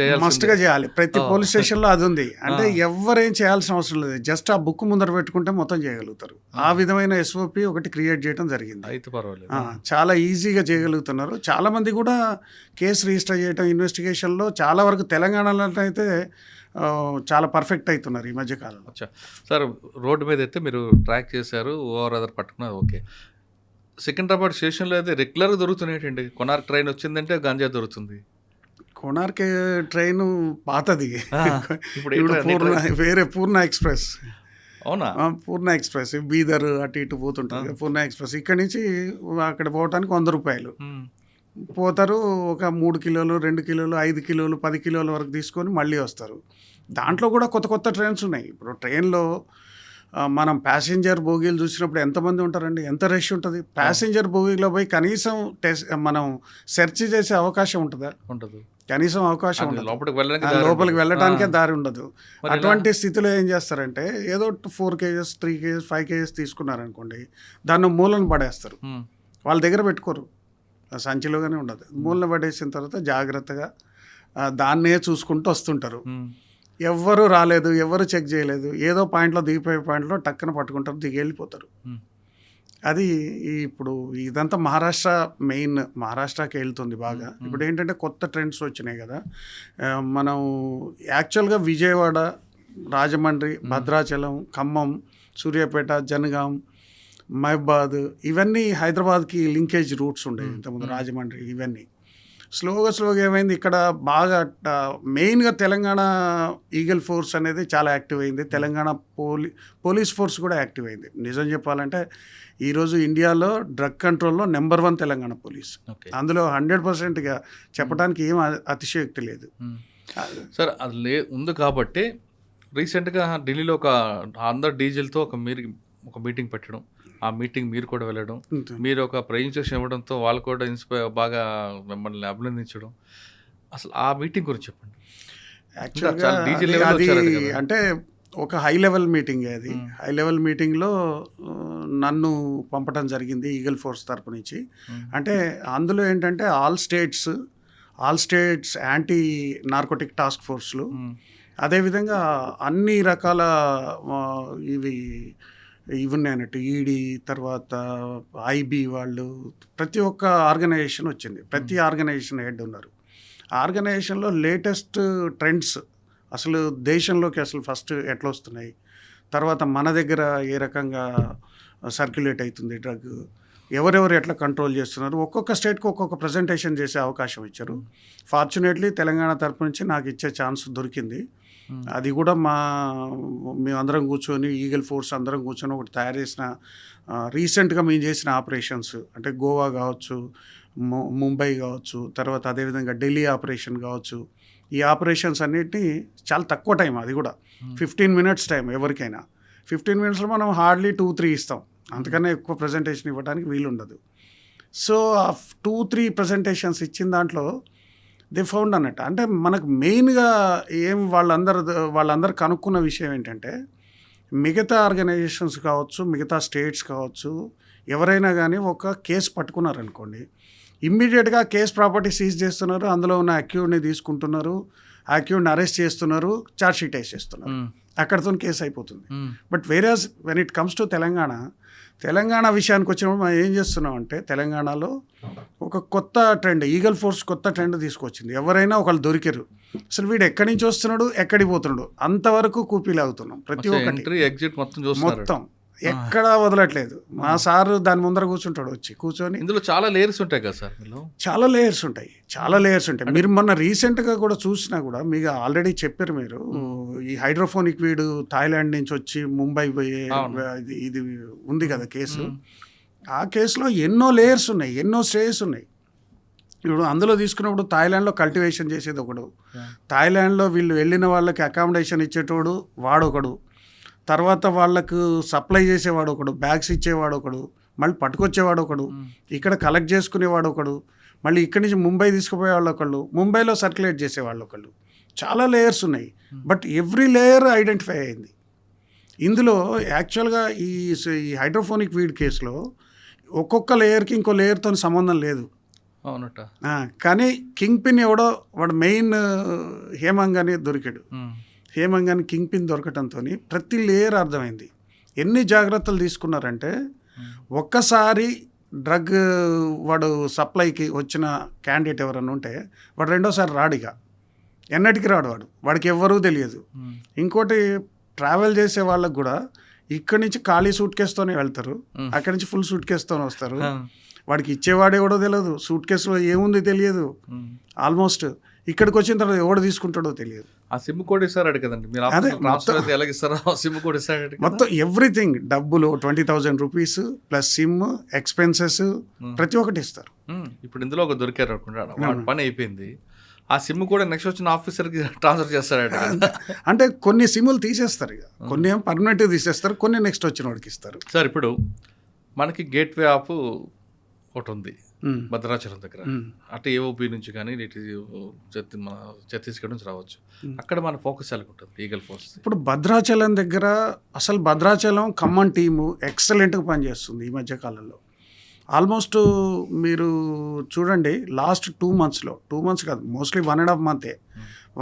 చేయాలి. ప్రతి పోలీస్ స్టేషన్లో అది ఉంది. అంటే ఎవరేం చేయాల్సిన అవసరం లేదు, జస్ట్ ఆ బుక్ ముందర పెట్టుకుంటే మొత్తం చేయగలుగుతారు. ఆ విధమైన ఎస్ఓపి ఒకటి క్రియేట్ చేయడం జరిగింది. అయితే పర్వాలేదు, చాలా ఈజీగా చేయగలుగుతున్నారు. చాలామంది కూడా కేసు రిజిస్టర్ చేయడం, ఇన్వెస్టిగేషన్లో చాలా వరకు తెలంగాణలో అయితే చాలా పర్ఫెక్ట్ అవుతున్నారు ఈ మధ్యకాలంలో. సార్ రోడ్డు మీద అయితే మీరు ట్రాక్ చేశారు, ఓవర్ అదర్ పట్టుకున్నారు, ఓకే. సికింద్రాబాద్ స్టేషన్లో అయితే రెగ్యులర్గా దొరుకుతున్నాయండి. కొనార్క్ ట్రైన్ వచ్చిందంటే గాంజా దొరుకుతుంది. కొనార్క్ ట్రైన్ పాతది, వేరే పూర్ణ ఎక్స్ప్రెస్. అవునా? పూర్ణ ఎక్స్ప్రెస్ బీదర్ అటు ఇటు పోతుంటుంది. పూర్ణ ఎక్స్ప్రెస్ ఇక్కడ నుంచి అక్కడ పోవటానికి 100 రూపాయలు పోతారు. ఒక 3 కిలోలు, 2 కిలోలు, 5 కిలోలు, 10 కిలోల వరకు తీసుకొని మళ్ళీ వస్తారు. దాంట్లో కూడా కొత్త కొత్త ట్రైన్స్ ఉన్నాయి. ఇప్పుడు ట్రైన్లో మనం ప్యాసింజర్ బోగీలు చూసినప్పుడు ఎంతమంది ఉంటారండి, ఎంత రష్ ఉంటుంది. ప్యాసింజర్ బోగీలో పోయి కనీసం మనం సెర్చ్ చేసే అవకాశం ఉంటుందా? ఉండదు, కనీసం అవకాశం ఉండదు. లోపలికి వెళ్ళడానికే దారి ఉండదు. అటువంటి స్థితిలో ఏం చేస్తారంటే ఏదో 4 kgs 3 kgs 5 kgs తీసుకున్నారనుకోండి, దాన్ని మూలను పడేస్తారు. వాళ్ళ దగ్గర పెట్టుకోరు, సంచిలోగానే ఉండదు. మూలను పడేసిన తర్వాత జాగ్రత్తగా దాన్నే చూసుకుంటూ వస్తుంటారు. ఎవ్వరు రాలేదు, ఎవరు చెక్ చేయలేదు, ఏదో పాయింట్లో దిగిపోయే పాయింట్లో టక్కన పట్టుకుంటారు, దిగి వెళ్ళిపోతారు. అది ఇప్పుడు ఇదంతా మహారాష్ట్రకి వెళ్తుంది బాగా. ఇప్పుడు ఏంటంటే కొత్త ట్రెండ్స్ వచ్చినాయి కదా. మనం యాక్చువల్గా విజయవాడ, రాజమండ్రి, భద్రాచలం, ఖమ్మం, సూర్యాపేట, జనగాం, మహబాద్ ఇవన్నీ హైదరాబాద్కి లింకేజ్ రూట్స్ ఉండేవి ఇంతకుముందు, రాజమండ్రి ఇవన్నీ. స్లోగా ఏమైంది, ఇక్కడ బాగా మెయిన్గా తెలంగాణ ఈగల్ ఫోర్స్ అనేది చాలా యాక్టివ్ అయింది. తెలంగాణ పోలీస్ ఫోర్స్ కూడా యాక్టివ్ అయింది. నిజం చెప్పాలంటే ఈరోజు ఇండియాలో డ్రగ్ కంట్రోల్లో నెంబర్ 1 తెలంగాణ పోలీస్. అందులో 100%గా చెప్పడానికి ఏం అతిశయోక్తి లేదు సార్. అది ఉంది కాబట్టి రీసెంట్గా ఢిల్లీలో అందరు డీజిల్తో ఒక మీటింగ్ పెట్టడం, ఆ మీటింగ్ మీరు కూడా వెళ్ళడం, మీరు ఒక ప్రజెంటేషన్ ఇవ్వడంతో వాళ్ళు కూడా బాగా మిమ్మల్ని అభినందించడం, అసలు ఆ మీటింగ్ గురించి చెప్పండి. యాక్చువల్గా అది అంటే ఒక హై లెవెల్ మీటింగ్. అది హై లెవెల్ మీటింగ్లో నన్ను పంపడం జరిగింది ఈగల్ ఫోర్స్ తరపు నుంచి. అంటే అందులో ఏంటంటే all states anti narcotic task ఫోర్స్లు, అదేవిధంగా అన్ని రకాల ఇవి ఉన్నాయన్నట్టు, ఈడీ, తర్వాత ఐబీ వాళ్ళు, ప్రతి ఒక్క ఆర్గనైజేషన్ వచ్చింది. ప్రతి ఆర్గనైజేషన్ హెడ్ ఉన్నారు. ఆర్గనైజేషన్లో లేటెస్ట్ ట్రెండ్స్, అసలు దేశంలోకి అసలు ఫస్ట్ ఎట్లా వస్తున్నాయి, తర్వాత మన దగ్గర ఏ రకంగా సర్క్యులేట్ అవుతుంది డ్రగ్, ఎవరెవరు ఎట్లా కంట్రోల్ చేస్తున్నారు, ఒక్కొక్క స్టేట్కి ఒక్కొక్క ప్రజెంటేషన్ చేసే అవకాశం ఇచ్చారు. ఫార్చునేట్లీ తెలంగాణ తరపు నుంచి నాకు ఇచ్చే ఛాన్స్ దొరికింది. అది కూడా మేమందరం కూర్చొని, ఈగల్ ఫోర్స్ అందరం కూర్చొని ఒకటి తయారు చేసిన, రీసెంట్గా మేము చేసిన ఆపరేషన్స్ అంటే గోవా కావచ్చు, ముంబై కావచ్చు, తర్వాత అదేవిధంగా ఢిల్లీ ఆపరేషన్ కావచ్చు, ఈ ఆపరేషన్స్ అన్నిటినీ చాలా తక్కువ టైం, అది కూడా 15 minutes టైం ఎవరికైనా. 15 minutesలో మనం హార్డ్లీ 2-3 ఇస్తాం, అంతకన్నా ఎక్కువ ప్రజెంటేషన్ ఇవ్వడానికి వీలుండదు. సో ఆ 2-3 ప్రజెంటేషన్స్ ఇచ్చిన దాంట్లో దే ఫౌండ్ అన్నట్టు. అంటే మనకు మెయిన్గా వాళ్ళందరూ కనుక్కున్న విషయం ఏంటంటే, మిగతా ఆర్గనైజేషన్స్ కావచ్చు, మిగతా స్టేట్స్ కావచ్చు, ఎవరైనా కానీ ఒక కేసు పట్టుకున్నారనుకోండి, ఇమ్మీడియట్గా కేస్ ప్రాపర్టీ సీజ్ చేస్తున్నారు, అందులో ఉన్న అక్యూడ్ని తీసుకుంటున్నారు, అక్యూడ్ని అరెస్ట్ చేస్తున్నారు, ఛార్జ్షీట్ వేసేస్తున్నారు, అక్కడితో కేసు అయిపోతుంది. But whereas when it comes to Telangana విషయానికి వచ్చినప్పుడు మనం ఏం చేస్తున్నాం అంటే, తెలంగాణలో ఒక కొత్త ట్రెండ్, ఈగల్ ఫోర్స్ కొత్త ట్రెండ్ తీసుకొచ్చింది. ఎవరైనా ఒకళ్ళు దొరికారు, అసలు వీడు ఎక్కడి నుంచి వస్తున్నాడు, ఎక్కడికి పోతున్నాడు, అంతవరకు కూపీలాగుతున్నాం. ప్రతి ఒక్కటి ఎగ్జిట్ మొత్తం ఎక్కడా వదలట్లేదు. మా సారు దాని ముందర కూర్చొని. ఇందులో చాలా లేయర్స్ ఉంటాయి కదా సార్, చాలా లేయర్స్ ఉంటాయి. మీరు మొన్న రీసెంట్గా కూడా చూసినా కూడా మీకు ఆల్రెడీ చెప్పారు మీరు, ఈ హైడ్రోఫోనిక్ వీడు థాయిలాండ్ నుంచి వచ్చి ముంబై పోయే ఇది ఉంది కదా కేసు. ఆ కేసులో ఎన్నో లేయర్స్ ఉన్నాయి, ఎన్నో స్టేజెస్ ఉన్నాయి. ఇప్పుడు అందులో తీసుకున్నప్పుడు థాయిలాండ్లో కల్టివేషన్ చేసేది ఒకడు, థాయిలాండ్లో వీళ్ళు వెళ్ళిన వాళ్ళకి అకామిడేషన్ ఇచ్చేటోడు వాడొకడు, తర్వాత వాళ్ళకు సప్లై చేసేవాడు ఒకడు, బ్యాగ్స్ ఇచ్చేవాడు ఒకడు, మళ్ళీ పట్టుకొచ్చేవాడు ఒకడు, ఇక్కడ కలెక్ట్ చేసుకునేవాడు ఒకడు, మళ్ళీ ఇక్కడి నుంచి ముంబై తీసుకుపోయే వాళ్ళు ఒకళ్ళు, ముంబైలో సర్క్యులేట్ చేసేవాళ్ళు ఒకళ్ళు. చాలా లేయర్స్ ఉన్నాయి, బట్ ఎవ్రీ లేయర్ ఐడెంటిఫై అయింది. ఇందులో యాక్చువల్గా ఈ హైడ్రోఫోనిక్ వీడ్ కేసులో ఒక్కొక్క లేయర్కి ఇంకో లేయర్తో సంబంధం లేదు. అవునట. కానీ కింగ్ పిన్ ఎవడో వాడు మెయిన్ హేమంగానే దొరికాడు. హేమంగాని కింగ్ పిన్ దొరకటంతో ప్రతి లేయర్ అర్థమైంది. ఎన్ని జాగ్రత్తలు తీసుకున్నారంటే, ఒక్కసారి డ్రగ్ వాడు సప్లైకి వచ్చిన క్యాండిడేట్ ఎవరన్నా ఉంటే వాడు రెండోసారి రాడిగా, ఎన్నటికి రాడు, వాడికి ఎవ్వరూ తెలియదు. ఇంకోటి, ట్రావెల్ చేసే వాళ్ళకు కూడా ఇక్కడి నుంచి ఖాళీ సూట్ కేస్తోనే వెళ్తారు, అక్కడి నుంచి ఫుల్ సూట్ కేస్తోనే వస్తారు. వాడికి ఇచ్చేవాడు ఎవడో తెలియదు, సూట్ కేసులో ఏముంది తెలియదు. ఆల్మోస్ట్ ఇక్కడికి వచ్చిన తర్వాత ఎవడు తీసుకుంటాడో తెలియదు. ఆ సిమ్ కోడ్ ఇస్తాడు కదండి, మొత్తం ఎవ్రీథింగ్, డబ్బులు 20,000 రూపీస్ ప్లస్ సిమ్, ఎక్స్పెన్సెస్ ప్రతి ఒక్కటి ఇస్తారు. ఇప్పుడు ఇందులో ఒక దొరికారు అనుకుంటా, వాడి పని అయిపోయింది. ఆ సిమ్ కూడా నెక్స్ట్ వచ్చిన ఆఫీసర్కి ట్రాన్స్ఫర్ చేస్తారట కదా. అంటే కొన్ని సిమ్ములు తీసేస్తారు, ఇక కొన్ని ఏమో పర్మనెంట్గా తీసేస్తారు, కొన్ని నెక్స్ట్ వచ్చిన వాడికి ఇస్తారు. సార్ ఇప్పుడు మనకి గేట్వే ఆఫ్ ఒకటి ఉంది భద్రాచలం దగ్గర, అటు ఏఓపి నుంచి కానీ ఇటు మన ఛత్తీస్గఢ్ నుంచి రావచ్చు. అక్కడ మన ఫోకస్ ఎలా ఉంటుంది ఈగల్ ఫోర్స్? ఇప్పుడు భద్రాచలం దగ్గర అసలు భద్రాచలం ఖమ్మం టీము ఎక్సలెంట్గా పనిచేస్తుంది ఈ మధ్యకాలంలో. ఆల్మోస్ట్ మీరు చూడండి, లాస్ట్ 2 months కాదు, మోస్ట్లీ 1.5 month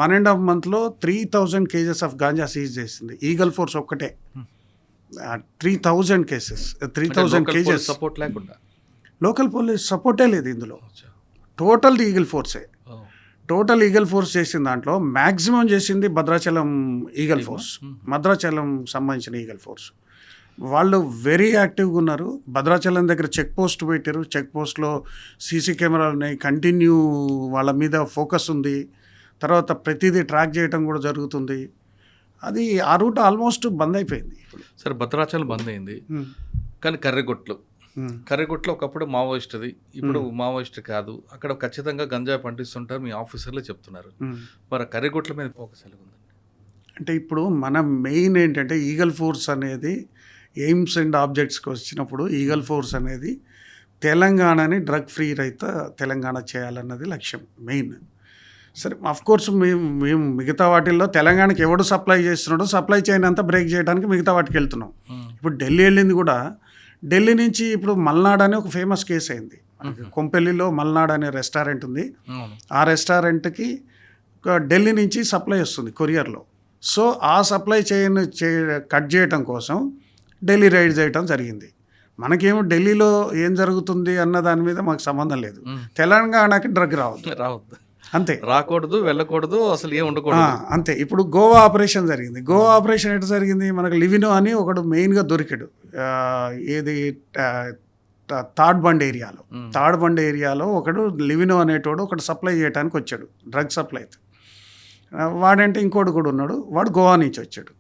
1.5 monthలో 3,000 cases ఆఫ్ గాంజా సీజ్ చేసింది ఈగల్ ఫోర్స్ ఒక్కటే. 3,000 cases, 3,000 cases. సపోర్ట్ లేకుండా, లోకల్ పోలీస్ సపోర్టే లేదు ఇందులో, టోటల్ ఈగల్ ఫోర్సే. టోటల్ ఈగల్ ఫోర్స్ చేసిన దాంట్లో మ్యాక్సిమం చేసింది భద్రాచలం ఈగల్ ఫోర్స్, భద్రాచలం సంబంధించిన ఈగల్ ఫోర్స్. వాళ్ళు వెరీ యాక్టివ్గా ఉన్నారు. భద్రాచలం దగ్గర చెక్ పోస్ట్ పెట్టారు, చెక్ పోస్ట్లో సీసీ కెమెరాలు ఉన్నాయి, కంటిన్యూ వాళ్ళ మీద ఫోకస్ ఉంది. తర్వాత ప్రతిదీ ట్రాక్ చేయడం కూడా జరుగుతుంది. అది ఆ రూట్ ఆల్మోస్ట్ బంద్ అయిపోయింది ఇప్పుడు. సరే, భద్రాచలం బంద్ అయింది, కానీ కర్రెగుట్లో ఒకప్పుడు మావోయిస్ట్ది, ఇప్పుడు మావోయిస్ట్ కాదు. అక్కడ ఖచ్చితంగా గంజాయి పండిస్తుంటారు మీ ఆఫీసర్లే చెప్తున్నారు. మరి కర్రెగుట్ల మీద ఫోకస్ ఎలా ఉందండి? అంటే ఇప్పుడు మన మెయిన్ ఏంటంటే ఈగల్ ఫోర్స్ అనేది ఎయిమ్స్ అండ్ ఆబ్జెక్ట్స్కి వచ్చినప్పుడు ఈగల్ ఫోర్స్ అనేది తెలంగాణని డ్రగ్ ఫ్రీ రహిత తెలంగాణ చేయాలన్నది లక్ష్యం మెయిన్. సరే, అఫ్కోర్స్ మేము మిగతా వాటిల్లో తెలంగాణకి ఎవడు సప్లై చేస్తున్నాడో సప్లై చేయనంత బ్రేక్ చేయడానికి మిగతా వాటికి వెళ్తున్నాం. ఇప్పుడు ఢిల్లీ వెళ్ళింది కూడా, ఢిల్లీ నుంచి ఇప్పుడు మల్నాడ్ అనే ఒక ఫేమస్ కేసు అయింది. కొంపెల్లిలో మల్నాడ్ అనే రెస్టారెంట్ ఉంది, ఆ రెస్టారెంట్కి ఢిల్లీ నుంచి సప్లై వస్తుంది కొరియర్లో. సో ఆ సప్లై కట్ చేయటం కోసం ఢిల్లీ రైడ్ చేయటం జరిగింది. మనకేమో ఢిల్లీలో ఏం జరుగుతుంది అన్న దాని మీద మాకు సంబంధం లేదు. తెలంగాణకి డ్రగ్ రావద్దు అంతే, రాకూడదు, వెళ్ళకూడదు, అసలు ఏం ఉండకూడదు అంతే. ఇప్పుడు గోవా ఆపరేషన్ జరిగింది. గోవా ఆపరేషన్ ఎట్లా జరిగింది? మనకు లివినో అని ఒకడు మెయిన్గా దొరికాడు. ఏది తాడ్ బండ్ ఏరియాలో ఒకడు లివినో అనేటోడు ఒకడు సప్లై చేయడానికి వచ్చాడు, డ్రగ్ సప్లై. వాడంటే ఇంకోటి కూడా ఉన్నాడు, వాడు గోవా నుంచి వచ్చాడు.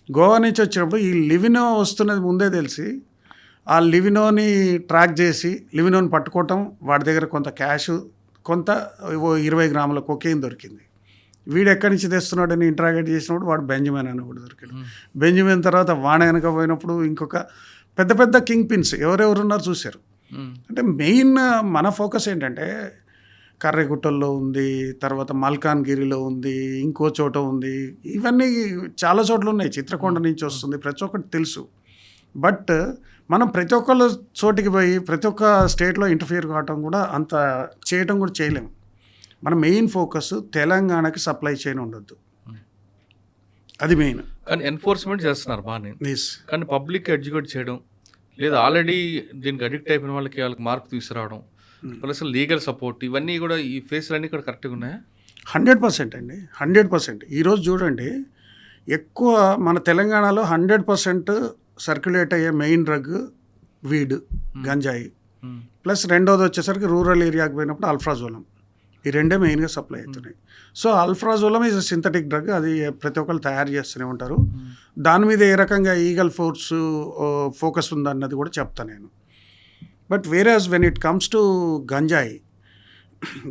గోవా నుంచి వచ్చినప్పుడు ఈ లివినో వస్తున్నది ముందే తెలిసి ఆ లివినోని ట్రాక్ చేసి లివినోని పట్టుకోవటం, వాడి దగ్గర కొంత క్యాష్, కొంత 20 grams కొకేన్ దొరికింది. వీడు ఎక్కడి నుంచి తెస్తున్నాడని ఇంట్రాగేట్ చేసినప్పుడు వాడు బెంజమిన్ అని కూడా దొరికాడు. బెంజమిన్ తర్వాత వాడ వెనక పోయినప్పుడు ఇంకొక పెద్ద పెద్ద కింగ్ పిన్స్ ఎవరెవరు ఉన్నారు చూశారు. అంటే మెయిన్ మన ఫోకస్ ఏంటంటే కర్రెగుట్టల్లో ఉంది, తర్వాత మల్కాన్గిరిలో ఉంది, ఇంకో చోట ఉంది, ఇవన్నీ చాలా చోట్ల ఉన్నాయి. చిత్రకొండ నుంచి వస్తుంది, ప్రతి ఒక్కటి తెలుసు. బట్ మనం ప్రతి ఒక్కళ్ళ చోటికి పోయి ప్రతి ఒక్క స్టేట్లో ఇంటర్ఫియర్ కావటం కూడా అంత చేయటం కూడా చేయలేము. మన మెయిన్ ఫోకస్ తెలంగాణకి సప్లై చేయని ఉండొద్దు, అది మెయిన్. కానీ ఎన్ఫోర్స్మెంట్ చేస్తున్నారు బాగానే, కానీ పబ్లిక్ ఎడ్యుకేట్ చేయడం లేదా ఆల్రెడీ దీనికి అడిక్ట్ అయిపోయిన వాళ్ళకి మార్పు తీసుకురావడం ప్లస్ లీగల్ సపోర్ట్, ఇవన్నీ కూడా ఈ ఫేస్లన్నీ కూడా కరెక్ట్గా ఉన్నాయా? 100% అండి, 100%. ఈరోజు చూడండి, ఎక్కువ మన తెలంగాణలో 100% సర్క్యులేట్ అయ్యే మెయిన్ డ్రగ్ వీడ్, గంజాయి. ప్లస్ రెండోది వచ్చేసరికి రూరల్ ఏరియాకి పోయినప్పుడు అల్ఫ్రాజోలం. ఈ రెండే మెయిన్గా సప్లై అవుతున్నాయి. So alprazolam is synthetic drug, అది ప్రతి ఒక్కరు తయారు చేస్తూనే ఉంటారు. దాని మీద ఏ రకంగా ఈగల్ ఫోర్స్ ఫోకస్ ఉందన్నది కూడా చెప్తాను నేను. But whereas when it comes to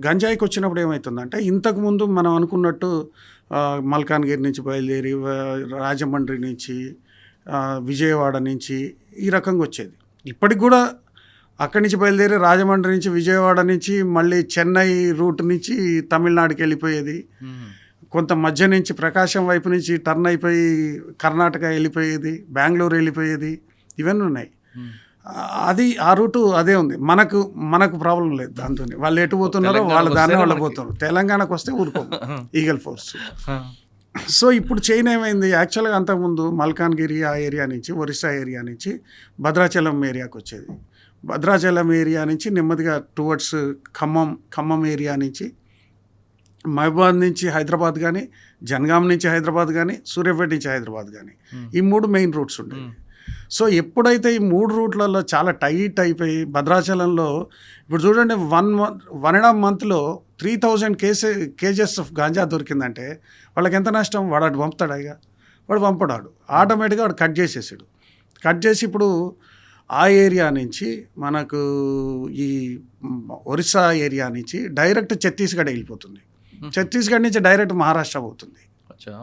గంజాయికి వచ్చినప్పుడు ఏమవుతుందంటే, ఇంతకుముందు మనం అనుకున్నట్టు మల్కాన్గిరి నుంచి బయలుదేరి రాజమండ్రి నుంచి విజయవాడ నుంచి ఈ రకంగా వచ్చేది. ఇప్పటికి కూడా అక్కడి నుంచి బయలుదేరి రాజమండ్రి నుంచి విజయవాడ నుంచి మళ్ళీ చెన్నై రూట్ నుంచి తమిళనాడుకి వెళ్ళిపోయేది. కొంత మధ్య నుంచి ప్రకాశం వైపు నుంచి టర్న్ అయిపోయి కర్ణాటక వెళ్ళిపోయేది, బెంగళూరు వెళ్ళిపోయేది, ఇవన్నీ ఉన్నాయి. అది ఆ రూటు అదే ఉంది. మనకు ప్రాబ్లం లేదు దాంతో. వాళ్ళు ఎటు పోతున్నారో వాళ్ళు దాన్ని వాళ్ళు పోతున్నారు. తెలంగాణకు వస్తే ఊరుకోము ఈగల్ ఫోర్స్. సో ఇప్పుడు చైన్ ఏమైంది, యాక్చువల్గా అంతకుముందు మల్కాన్గిరి ఆ ఏరియా నుంచి, ఒరిస్సా ఏరియా నుంచి భద్రాచలం ఏరియాకి వచ్చేది. భద్రాచలం ఏరియా నుంచి నెమ్మదిగా టువర్డ్స్ ఖమ్మం ఏరియా నుంచి, మహబూబాద్ నుంచి హైదరాబాద్ కానీ, జనగాం నుంచి హైదరాబాద్ కానీ, సూర్యాపేట నుంచి హైదరాబాద్ కానీ, ఈ 3 మెయిన్ రూట్స్ ఉండేవి. సో ఎప్పుడైతే ఈ 3 రూట్లలో చాలా టైట్ అయిపోయి భద్రాచలంలో ఇప్పుడు చూడండి 1.5 monthలో 3,000 కేజెస్ ఆఫ్ గాంజా దొరికిందంటే వాళ్ళకి ఎంత నష్టం? వాడు అటు పంపుతాడు, ఇక వాడు పంపడాడు, ఆటోమేటిక్గా వాడు కట్ చేసేసాడు. కట్ చేసి ఇప్పుడు ఆ ఏరియా నుంచి మనకు ఈ ఒరిస్సా ఏరియా నుంచి డైరెక్ట్ ఛత్తీస్గఢ్ వెళ్ళిపోతుంది. ఛత్తీస్గఢ్ నుంచి డైరెక్ట్ మహారాష్ట్ర పోతుంది. అచ్చా.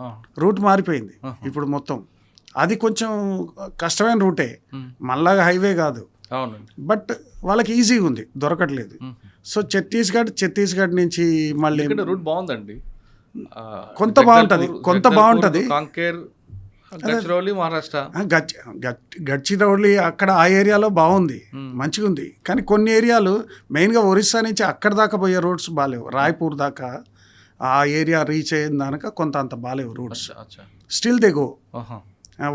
రూట్ మారిపోయింది ఆహా. ఇప్పుడు మొత్తం. అది కొంచెం కష్టమైన రూటే, మళ్ళా హైవే కాదు, అవునండి. బట్ వాళ్ళకి ఈజీగా ఉంది, దొరకట్లేదు. సో ఛత్తీస్గఢ్ నుంచి మళ్ళీ ఇక్కడ రూట్ బాగుందండి. కొంత బాగుంటుంది, కొంత బాగుంటుంది. కాంకేర్, గడ్చిరోలి, మహారాష్ట్ర, గడ్చిరోలి అక్కడ ఆ ఏరియాలో బాగుంది, మంచిగా ఉంది. కానీ కొన్ని ఏరియాలు మెయిన్గా ఒరిస్సా నుంచి అక్కడ దాకా పోయే రోడ్స్ బాగాలేవు. రాయ్పూర్ దాకా ఆ ఏరియా రీచ్ అయిన దాకా కొంత అంత బాగాలేవు రూట్స్. స్టిల్ దే గో,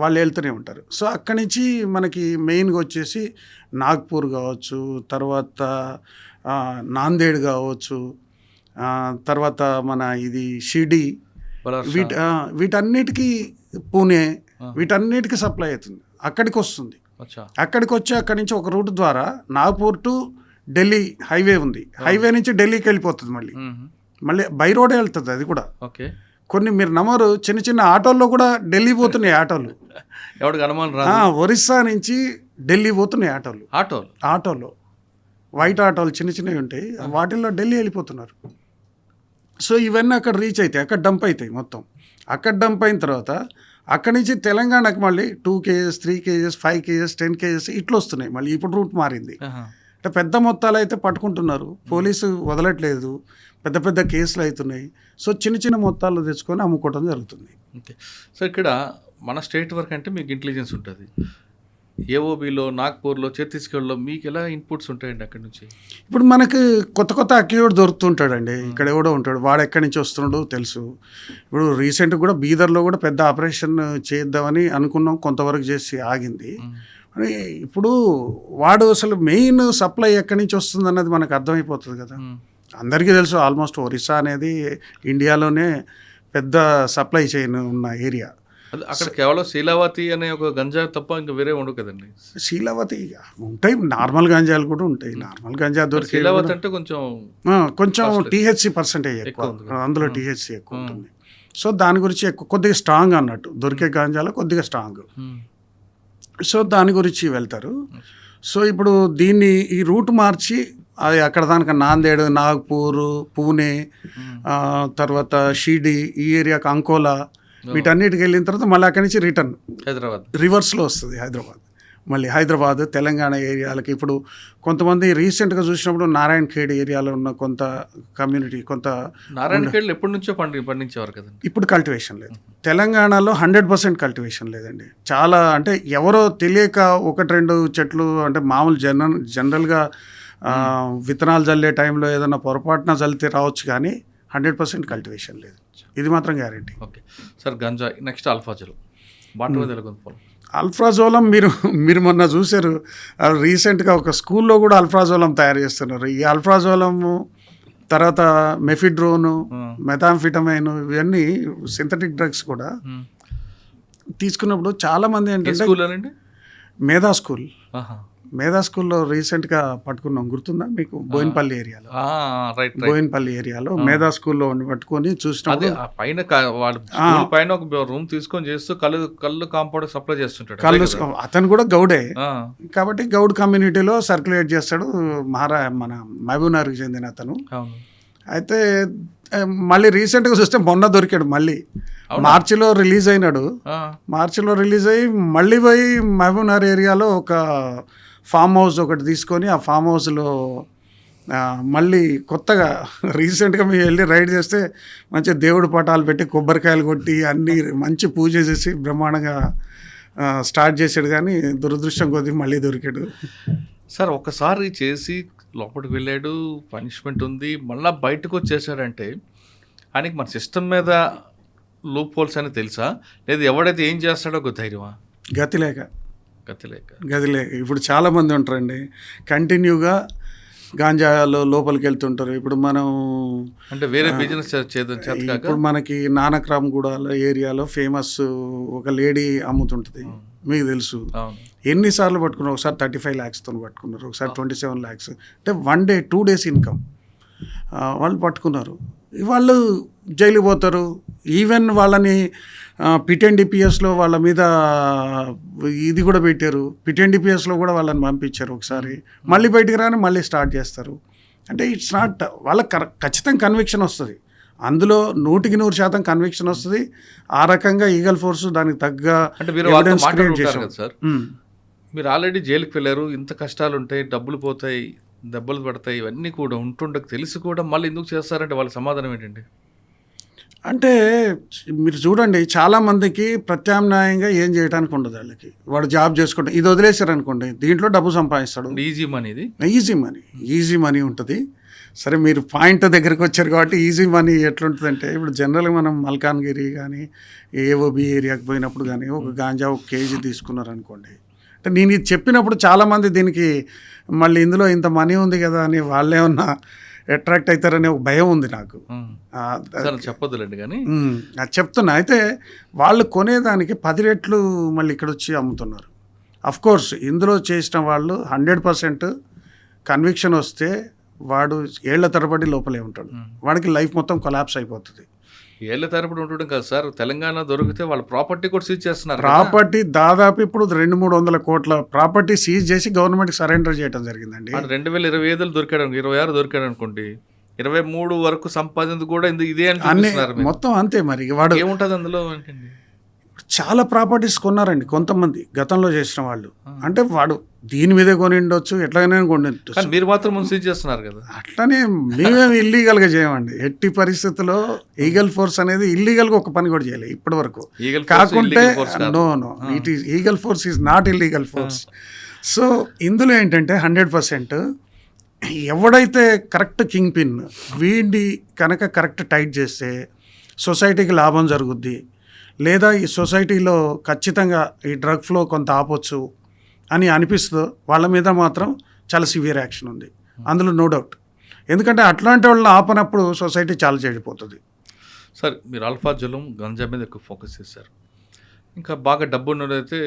వాళ్ళు వెళ్తూనే ఉంటారు. సో అక్కడి నుంచి మనకి మెయిన్గా వచ్చేసి నాగ్పూర్ కావచ్చు, తర్వాత నాందేడ్ కావచ్చు, తర్వాత మన ఇది షిర్డీ, వీటన్నిటికీ పూణే, వీటన్నిటికీ సప్లై అవుతుంది, అక్కడికి వస్తుంది. అక్కడికి వచ్చి అక్కడి నుంచి ఒక రూట్ ద్వారా నాగ్పూర్ టు ఢిల్లీ హైవే ఉంది, హైవే నుంచి ఢిల్లీకి వెళ్ళిపోతుంది. మళ్ళీ బై రోడే వెళ్తుంది అది కూడా. కొన్ని మీరు నమ్మరు, చిన్న చిన్న ఆటోల్లో కూడా ఢిల్లీ పోతున్నాయి ఆటోలు. ఒరిస్సా నుంచి ఢిల్లీ పోతున్నాయి ఆటోలు, వైట్ ఆటోలు చిన్న చిన్నవి ఉంటాయి, వాటిల్లో ఢిల్లీ వెళ్ళిపోతున్నారు. సో ఇవన్నీ అక్కడ రీచ్ అవుతాయి, అక్కడ డంప్ అవుతాయి మొత్తం. అక్కడ డంప్ అయిన తర్వాత అక్కడి నుంచి తెలంగాణకు మళ్ళీ 2 kgs 3 kgs 5 kgs 10 kgs ఇట్లా వస్తున్నాయి. మళ్ళీ ఇప్పుడు రూట్ మారింది. అంటే పెద్ద మొత్తాలు అయితే పట్టుకుంటున్నారు, పోలీసు వదలట్లేదు, పెద్ద పెద్ద కేసులు అవుతున్నాయి. సో చిన్న చిన్న మొత్తాలు తెచ్చుకొని అమ్ముకోవడం జరుగుతుంది. ఓకే. సో ఇక్కడ మన స్టేట్ వరకు అంటే మీకు ఇంటెలిజెన్స్ ఉంటుంది, ఏఓబిలో, నాగ్పూర్లో, ఛత్తీస్గఢ్లో మీకు ఎలా ఇన్పుట్స్ ఉంటాయండి అక్కడి నుంచి? ఇప్పుడు మనకు కొత్త అక్యూడ్ దొరుకుతుంటాడండి, ఇక్కడ ఎవడో ఉంటాడు, వాడు ఎక్కడి నుంచి వస్తున్నాడో తెలుసు. ఇప్పుడు రీసెంట్గా కూడా బీదర్లో కూడా పెద్ద ఆపరేషన్ చేద్దామని అనుకున్నాం, కొంతవరకు చేసి ఆగింది. ఇప్పుడు వాడు అసలు మెయిన్ సప్లై ఎక్కడి నుంచి వస్తుంది అన్నది మనకు అర్థమైపోతుంది కదా. అందరికీ తెలుసు, ఆల్మోస్ట్ ఒరిస్సా అనేది ఇండియాలోనే పెద్ద సప్లై చైన్ ఉన్న ఏరియా. అక్కడ కేవలం శీలావతి అనే ఒక గంజా తప్ప ఇంకా వేరే ఉండవు కదండి. శీలావతి ఉంటాయి, నార్మల్ గంజాలు కూడా ఉంటాయి. నార్మల్ గంజా దొరికి శీలావతి అంటే కొంచెం టీహెచ్సి పర్సెంటేజ్ ఎక్కువ, అందులో టీహెచ్సి ఎక్కువ ఉంటుంది. సో దాని గురించి కొద్దిగా స్ట్రాంగ్ అన్నట్టు, దొరికే గంజాలో కొద్దిగా స్ట్రాంగ్. సో దాని గురించి వెళ్తారు. సో ఇప్పుడు దీన్ని ఈ రూట్ మార్చి అది అక్కడ దానికి నాందేడ్, నాగ్పూర్, పూణే, తర్వాత షిర్డీ, ఈ ఏరియాకి అంకోలా, వీటన్నిటికి వెళ్ళిన తర్వాత మళ్ళీ అక్కడి నుంచి రిటర్న్ హైదరాబాద్ రివర్స్లో వస్తుంది హైదరాబాద్. మళ్ళీ హైదరాబాద్, తెలంగాణ ఏరియాలకి. ఇప్పుడు కొంతమంది రీసెంట్గా చూసినప్పుడు నారాయణ ఖేడ్ ఏరియాలో ఉన్న కొంత కమ్యూనిటీ, కొంత నారాయణ ఖేడ్లు ఎప్పటి నుంచో పండించేవారు కదండి. ఇప్పుడు కల్టివేషన్ లేదు తెలంగాణలో, 100% కల్టివేషన్ లేదండి. చాలా అంటే ఎవరో తెలియక 1-2 చెట్లు, అంటే మామూలు జనరల్గా విత్తనాలు చల్లే టైంలో ఏదైనా పొరపాటున చల్లితే రావచ్చు, కానీ 100% కల్టివేషన్ లేదు, ఇది మాత్రం guarantee. Okay sir. Ganja next alprazolam, alprazolam మీరు మొన్న చూశారు, రీసెంట్గా ఒక స్కూల్లో కూడా అల్ఫ్రాజోలం తయారు చేస్తున్నారు. ఈ అల్ఫ్రాజోలము, తర్వాత మెఫిడ్రోను, మెథాంఫిటమైన్, ఇవన్నీ సింథటిక్ డ్రగ్స్ కూడా తీసుకున్నప్పుడు చాలామంది ఏంటంటే మేధా స్కూల్లో రీసెంట్గా పట్టుకున్నాం, గుర్తుందా మీకు? బోయిన్పల్లి ఏరియాలో మేధా స్కూల్లో పట్టుకొని చూసినప్పుడు పైన ఒక రూమ్ తీసుకొని చేస్తూ కళ్ళు కాంపౌండ్ సప్లై చేస్తుంటాడు. అతను కూడా గౌడే కాబట్టి గౌడ్ కమ్యూనిటీలో సర్క్యులేట్ చేస్తాడు, మన మహబూబ్నగర్కి చెందిన అతను. అయితే మళ్ళీ రీసెంట్గా చూస్తే మొన్న దొరికాడు, మళ్ళీ మార్చిలో రిలీజ్ అయినాడు. మార్చిలో రిలీజ్ అయ్యి మళ్ళీ పోయి మహబూబ్నగర్ ఏరియాలో ఒక ఫామ్ హౌస్ ఒకటి తీసుకొని, ఆ ఫామ్ హౌస్లో మళ్ళీ కొత్తగా రీసెంట్గా మేము వెళ్ళి రైడ్ చేస్తే మంచి దేవుడి పటాలు పెట్టి కొబ్బరికాయలు కొట్టి అన్నీ మంచి పూజ చేసి బ్రహ్మాండంగా స్టార్ట్ చేశాడు. కానీ దురదృష్టం కొద్దీ మళ్ళీ దొరికాడు. సార్ ఒకసారి చేసి లోపలికి వెళ్ళాడు, పనిష్మెంట్ ఉంది, మళ్ళీ బయటకు వచ్చేసాడంటే ఆయనకి మన సిస్టమ్ మీద లూప్ హోల్స్ అని తెలుసా, లేదు ఎవడైతే ఏం చేస్తాడో ఒక ధైర్యమా? గతి లేక ఇప్పుడు చాలామంది ఉంటారండి, కంటిన్యూగా గాంజాలో లోపలికి వెళ్తుంటారు. ఇప్పుడు మనం అంటే వేరే బిజినెస్ ఇప్పుడు మనకి నానక్రామ్గూడ ఏరియాలో ఫేమస్ ఒక లేడీ అమ్ముతుంటుంది, మీకు తెలుసు. ఎన్నిసార్లు పట్టుకున్నారు? ఒకసారి 35 lakhsతో పట్టుకున్నారు, ఒకసారి 27 lakhs. అంటే 1 day 2 days ఇన్కమ్ వాళ్ళు పట్టుకున్నారు. వాళ్ళు జైలు పోతారు. ఈవెన్ వాళ్ళని పిటెన్డిపిఎస్లో వాళ్ళ మీద ఇది కూడా పెట్టారు, పిటెన్డిపిఎస్లో కూడా వాళ్ళని పంపించారు ఒకసారి. మళ్ళీ బయటికి రాని మళ్ళీ స్టార్ట్ చేస్తారు. అంటే ఇట్స్ నాట్ వాళ్ళకి ఖచ్చితంగా కన్విక్షన్ వస్తుంది. అందులో 100% కన్విక్షన్ వస్తుంది. ఆ రకంగా ఈగల్ ఫోర్స్ దానికి తగ్గ అంటే మీరు వాళ్ళతో evidence create మాట్లాడుకుంటారు చేసాం. కదా సార్, మీరు ఆల్రెడీ జైలుకి వెళ్ళారు, ఇంత కష్టాలు ఉంటాయి, డబ్బులు పోతాయి, దెబ్బలు పడతాయి, ఇవన్నీ కూడా ఉంటుండకు తెలిసి కూడా మళ్ళీ ఎందుకు చేస్తారంటే వాళ్ళ సమాధానం ఏంటండి? అంటే మీరు చూడండి, చాలామందికి ప్రత్యామ్నాయంగా ఏం చేయడానికి ఉండదు. వాళ్ళకి వాడు జాబ్ చేసుకుంటే ఇది వదిలేశారు అనుకోండి, దీంట్లో డబ్బు సంపాదిస్తాడు. ఈజీ మనీ ఇది. ఈజీ మనీ ఉంటుంది. సరే, మీరు పాయింట్ దగ్గరికి వచ్చారు కాబట్టి ఈజీ మనీ ఎట్లుంటుందంటే, ఇప్పుడు జనరల్గా మనం మల్కాన్గిరి కానీ ఏఓబి ఏరియాకి పోయినప్పుడు కానీ ఒక గాంజా 1 కేజీ తీసుకున్నారు అనుకోండి, అంటే నేను ఇది చెప్పినప్పుడు చాలామంది దీనికి మళ్ళీ ఇందులో ఇంత మనీ ఉంది కదా అని వాళ్ళేమన్నా అట్రాక్ట్ అవుతారనే ఒక భయం ఉంది నాకు. చెప్పొద్దులేండి కానీ అది చెప్తున్నా. అయితే వాళ్ళు కొనేదానికి 10 రెట్లు మళ్ళీ ఇక్కడ వచ్చి అమ్ముతున్నారు. అఫ్కోర్స్ ఇందులో చేసిన వాళ్ళు 100% కన్విక్షన్ వస్తే వాడు ఏళ్ల తరబడి లోపలే ఉంటాడు. వాడికి లైఫ్ మొత్తం కొలాప్స్ అయిపోతుంది. ఏళ్ల తరబడి ఉండడం కాదు సార్, తెలంగాణ దొరికితే వాళ్ళ ప్రాపర్టీ కూడా సీజ్ చేస్తున్నారు. ప్రాపర్టీ దాదాపు ఇప్పుడు 200-300 కోట్ల ప్రాపర్టీ సీజ్ చేసి గవర్నమెంట్కి సరెండర్ చేయడం జరిగిందండి. 2025 దొరికాడు, 26 దొరికాడు అనుకోండి, 23 వరకు సంపాదించి కూడా ఇదే అన్ని అని మొత్తం అంతే. మరి వాడు ఏముంటుంది అందులో ఏంటండి? చాలా ప్రాపర్టీస్ కొన్నారండి కొంతమంది గతంలో చేసిన వాళ్ళు. అంటే వాడు దీని మీదే కొని ఉండొచ్చు, ఎట్లాగైనా కొని ఉండొచ్చు. మీరు మాత్రం ముందు సీజ్ చేస్తున్నారు కదా. అట్లనే మేమేమి ఇల్లీగల్గా చేయమండి. ఎట్టి పరిస్థితుల్లో ఈగల్ ఫోర్స్ అనేది ఇల్లీగల్గా ఒక పని కూడా చేయలేదు ఇప్పటి వరకు. కాకుంటే no it is Eagle Force is not illegal force. So ఇందులో ఏంటంటే 100% ఎవడైతే కరెక్ట్ కింగ్ పిన్ వీడిని కనుక కరెక్ట్ టైట్ చేస్తే సొసైటీకి లాభం జరుగుద్ది, లేదా ఈ సొసైటీలో ఖచ్చితంగా ఈ డ్రగ్ ఫ్లో కొంత ఆపొచ్చు అని అనిపిస్తుందో వాళ్ళ మీద మాత్రం చాలా సివియర్ యాక్షన్ ఉంది, అందులో నో డౌట్. ఎందుకంటే అట్లాంటి వాళ్ళని ఆపనప్పుడు సొసైటీ చాలా చెడిపోతుంది. సార్, మీరు ఆల్ఫా జులం గంజా మీద ఎక్కువ ఫోకస్ చేశారు. ఇంకా బాగా డబ్బు ఉన్నదైతే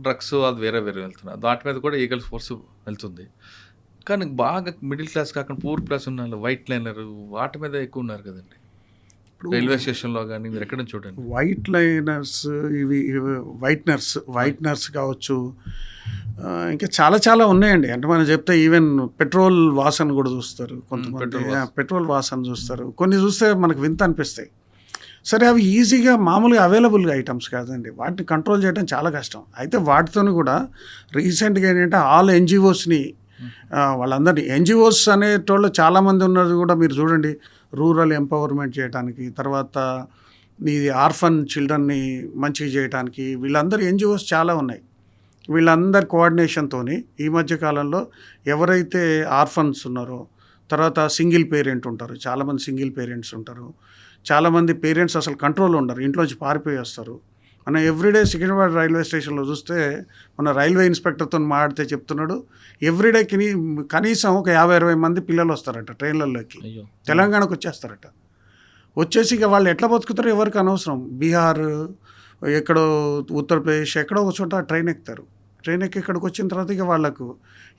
డ్రగ్స్ అది వేరే వెళ్తున్నారు, వాటి మీద కూడా ఈగల్ ఫోర్స్ వెళ్తుంది. కానీ బాగా మిడిల్ క్లాస్ కాకుండా పూర్ క్లాస్ ఉన్న వైట్ లైనర్ వాటి మీద ఎక్కువ ఉన్నారు కదండి రైల్వే స్టేషన్లో కానీ, మీరు ఎక్కడ చూడండి. వైట్ లైనర్స్, ఇవి వైట్నర్స్ కావచ్చు, ఇంకా చాలా ఉన్నాయండి. అంటే మనం చెప్తే ఈవెన్ పెట్రోల్ వాసన కూడా చూస్తారు కొంతమంది, పెట్రోల్ వాసన చూస్తారు. కొన్ని చూస్తే మనకు వింత అనిపిస్తాయి. సరే, అవి ఈజీగా మామూలుగా అవైలబుల్గా ఐటమ్స్ కాదండి, వాటిని కంట్రోల్ చేయడం చాలా కష్టం. అయితే వాటితో కూడా రీసెంట్గా ఏంటంటే ఆల్ ఎన్జిఓస్ని వాళ్ళందరినీ, ఎన్జిఓస్ అనేటోళ్ళు చాలామంది ఉన్నారు కూడా మీరు చూడండి, రూరల్ ఎంపవర్మెంట్ చేయడానికి, తర్వాత ఈ ఆర్ఫన్ చిల్డ్రన్ని మంచిగా చేయడానికి, వీళ్ళందరూ ఎన్జిఓస్ చాలా ఉన్నాయి. వీళ్ళందరి కోఆర్డినేషన్తో ఈ మధ్యకాలంలో ఎవరైతే ఆర్ఫన్స్ ఉన్నారో, తర్వాత సింగిల్ పేరెంట్ ఉంటారు, చాలామంది సింగిల్ పేరెంట్స్ ఉంటారు, చాలామంది పేరెంట్స్ అసలు కంట్రోల్ ఉండరు, ఇంట్లోంచి పారిపోయి వస్తారు. మనం ఎవ్రీడే సికింద్రాబాద్ రైల్వే స్టేషన్లో చూస్తే మన రైల్వే ఇన్స్పెక్టర్తో మాట్లాడితే చెప్తున్నాడు, ఎవ్రీడే కనీసం ఒక 50-60 మంది పిల్లలు వస్తారట ట్రైన్లలోకి, తెలంగాణకు వచ్చేస్తారట. వచ్చేసి ఇక వాళ్ళు ఎట్లా బతుకుతారో ఎవరికి అనవసరం. బీహార్, ఎక్కడో ఉత్తరప్రదేశ్, ఎక్కడో ఒక చోట ట్రైన్ ఎక్కుతారు. ట్రైన్ ఎక్కి ఇక్కడికి వచ్చిన తర్వాత ఇక వాళ్ళకు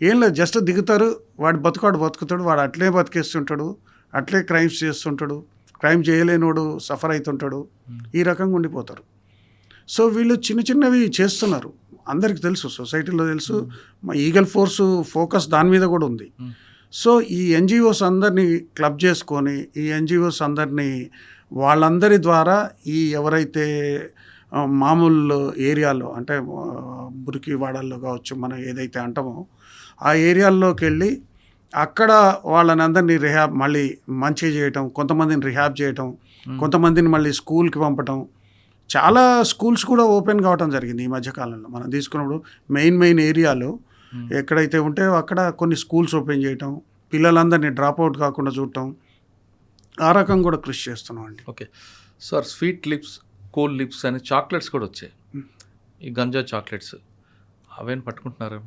ఏం లేదు, జస్ట్ దిగుతారు, వాడు బతుకుతాడు, వాడు అట్లే బతికేస్తుంటాడు, అట్లే క్రైమ్స్ చేస్తుంటాడు, క్రైమ్ చేయలేనోడు సఫర్ అవుతుంటాడు, ఈ రకంగా ఉండిపోతారు. సో వీళ్ళు చిన్నవి చేస్తున్నారు, అందరికి తెలుసు, సొసైటీలో తెలుసు. మా ఈగల్ ఫోర్స్ ఫోకస్ దాని మీద కూడా ఉంది. సో ఈ ఎన్జిఓస్ అందరినీ క్లబ్ చేసుకొని, ఈ ఎన్జిఓస్ అందరినీ వాళ్ళందరి ద్వారా ఈ ఎవరైతే మామూలు ఏరియాలో అంటే మురికి వాడల్లో కావచ్చు, మనం ఏదైతే అంటామో ఆ ఏరియాల్లోకి వెళ్ళి అక్కడ వాళ్ళని అందరినీ మళ్ళీ మంచిగా చేయటం, కొంతమందిని రిహాబ్ చేయటం, కొంతమందిని మళ్ళీ స్కూల్కి పంపటం. చాలా స్కూల్స్ కూడా ఓపెన్ కావటం జరిగింది ఈ మధ్యకాలంలో. మనం తీసుకున్నప్పుడు మెయిన్ ఏరియాలో ఎక్కడైతే ఉంటే అక్కడ కొన్ని స్కూల్స్ ఓపెన్ చేయటం, పిల్లలందరినీ డ్రాప్ అవుట్ కాకుండా చూడటం, ఆ రకం కూడా కృషి చేస్తున్నాం అండి. Okay sir, sweet lips, cool lips అనే చాక్లెట్స్ కూడా వచ్చాయి, ఈ గంజా చాక్లెట్స్, అవేం పట్టుకుంటున్నారు?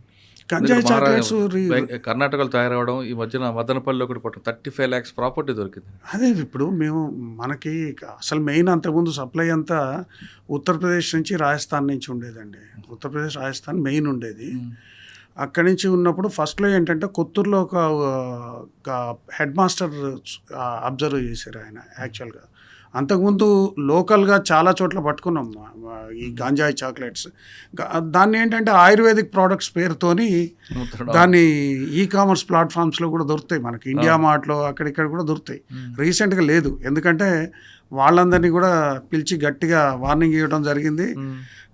గంజాయి చాక్లెట్స్ కర్ణాటకలో తయారవడం, ఈ మధ్యన మదనపల్లిలో కూడా పట్టు 35 lakhs ప్రాపర్టీ దొరికింది. అదే ఇప్పుడు మనకి అసలు మెయిన్ అంతకుముందు సప్లై అంతా ఉత్తరప్రదేశ్ నుంచి రాజస్థాన్ నుంచి ఉండేదండి. ఉత్తరప్రదేశ్ రాజస్థాన్ మెయిన్ ఉండేది. అక్కడి నుంచి ఉన్నప్పుడు ఫస్ట్లో ఏంటంటే కొత్తూరులో ఒక హెడ్ మాస్టర్ అబ్జర్వ్ చేశారు ఆయన యాక్చువల్గా. అంతకుముందు లోకల్గా చాలా చోట్ల పట్టుకున్నాం ఈ గాంజాయి చాక్లెట్స్. దాన్ని ఏంటంటే ఆయుర్వేదిక్ ప్రోడక్ట్స్ పేరుతోని దాన్ని కామర్స్ ప్లాట్ఫామ్స్లో కూడా దొరుకుతాయి, మనకి ఇండియా మార్ట్లో అక్కడిక్కడ కూడా దొరుకుతాయి. రీసెంట్గా లేదు, ఎందుకంటే వాళ్ళందరినీ కూడా పిలిచి గట్టిగా వార్నింగ్ ఇవ్వడం జరిగింది.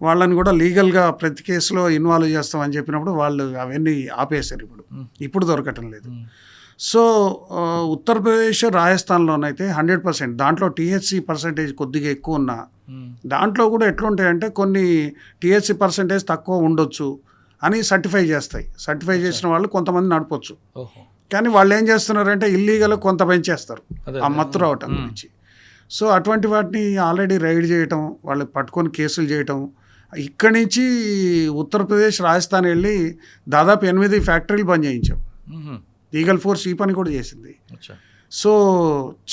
వాళ్ళని కూడా లీగల్గా ప్రతి కేసులో ఇన్వాల్వ్ చేస్తామని చెప్పినప్పుడు వాళ్ళు అవన్నీ ఆపేశారు. ఇప్పుడు దొరకటం లేదు. సో ఉత్తరప్రదేశ్, రాజస్థాన్లోనైతే 100%, దాంట్లో టీహెచ్సీ పర్సంటేజ్ కొద్దిగా ఎక్కువ ఉన్నా దాంట్లో కూడా ఎట్లుంటాయంటే కొన్ని టీహెచ్సీ పర్సంటేజ్ తక్కువ ఉండొచ్చు అని సర్టిఫై చేస్తాయి. సర్టిఫై చేసిన వాళ్ళు కొంతమంది నడపొచ్చు, కానీ వాళ్ళు ఏం చేస్తున్నారంటే ఇల్లీగల్ కొంత పెంచేస్తారు ఆ మత్తు రావటం గురించి. సో అటువంటి వాటిని ఆల్రెడీ రైడ్ చేయటం, వాళ్ళు పట్టుకొని కేసులు చేయటం. ఇక్కడి నుంచి ఉత్తరప్రదేశ్, రాజస్థాన్ వెళ్ళి దాదాపు 8 ఫ్యాక్టరీలు బంద్ చేయించాం. ఈగల్ ఫోర్స్ ఈ పని కూడా చేసింది. సో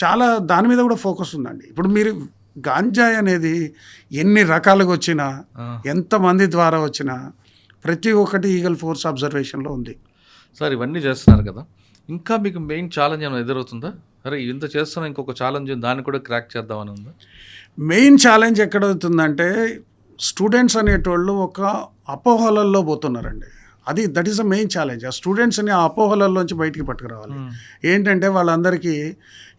చాలా దాని మీద కూడా ఫోకస్ ఉందండి. ఇప్పుడు మీరు గాంజాయి అనేది ఎన్ని రకాలుగా వచ్చినా, ఎంతమంది ద్వారా వచ్చినా, ప్రతి ఒక్కటి ఈగల్ ఫోర్స్ అబ్జర్వేషన్లో ఉంది. సార్ ఇవన్నీ చేస్తున్నారు కదా, ఇంకా మీకు మెయిన్ ఛాలెంజ్ ఏమైనా ఎదురవుతుందా? అరే ఇంత చేస్తున్నా ఇంకొక ఛాలెంజ్ దాన్ని కూడా క్రాక్ చేద్దామని ఉందా? మెయిన్ ఛాలెంజ్ ఎక్కడవుతుందంటే స్టూడెంట్స్ అనేటోళ్ళు ఒక అపోహలల్లో పోతున్నారండి. That is the main challenge. ఆ స్టూడెంట్స్ని ఆ అపోహలలోంచి బయటికి పట్టుకురావాలి. ఏంటంటే వాళ్ళందరికీ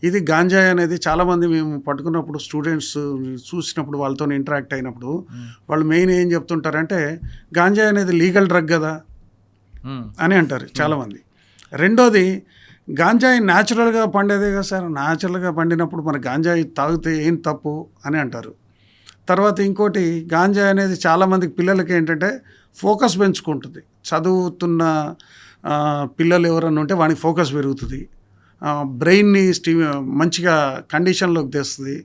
ఇది గాంజాయి అనేది చాలామంది మేము పట్టుకున్నప్పుడు స్టూడెంట్స్ చూసినప్పుడు వాళ్ళతో ఇంటరాక్ట్ అయినప్పుడు వాళ్ళు మెయిన్ ఏం చెప్తుంటారంటే గాంజాయి అనేది లీగల్ డ్రగ్ కదా అని అంటారు చాలామంది. రెండోది గాంజాయి న్యాచురల్గా పండేదే కదా సార్, న్యాచురల్గా పండినప్పుడు మన గాంజాయి తాగితే ఏం తప్పు అని అంటారు. తర్వాత ఇంకోటి, గాంజాయి అనేది చాలామందికి పిల్లలకి ఏంటంటే ఫోకస్ పెంచుకుంటుంది. చదువుతున్న పిల్లలు ఎవరన్నా ఉంటే వానికి ఫోకస్ పెరుగుతుంది, బ్రెయిన్ని మంచిగా కండిషన్లోకి తెస్తుంది.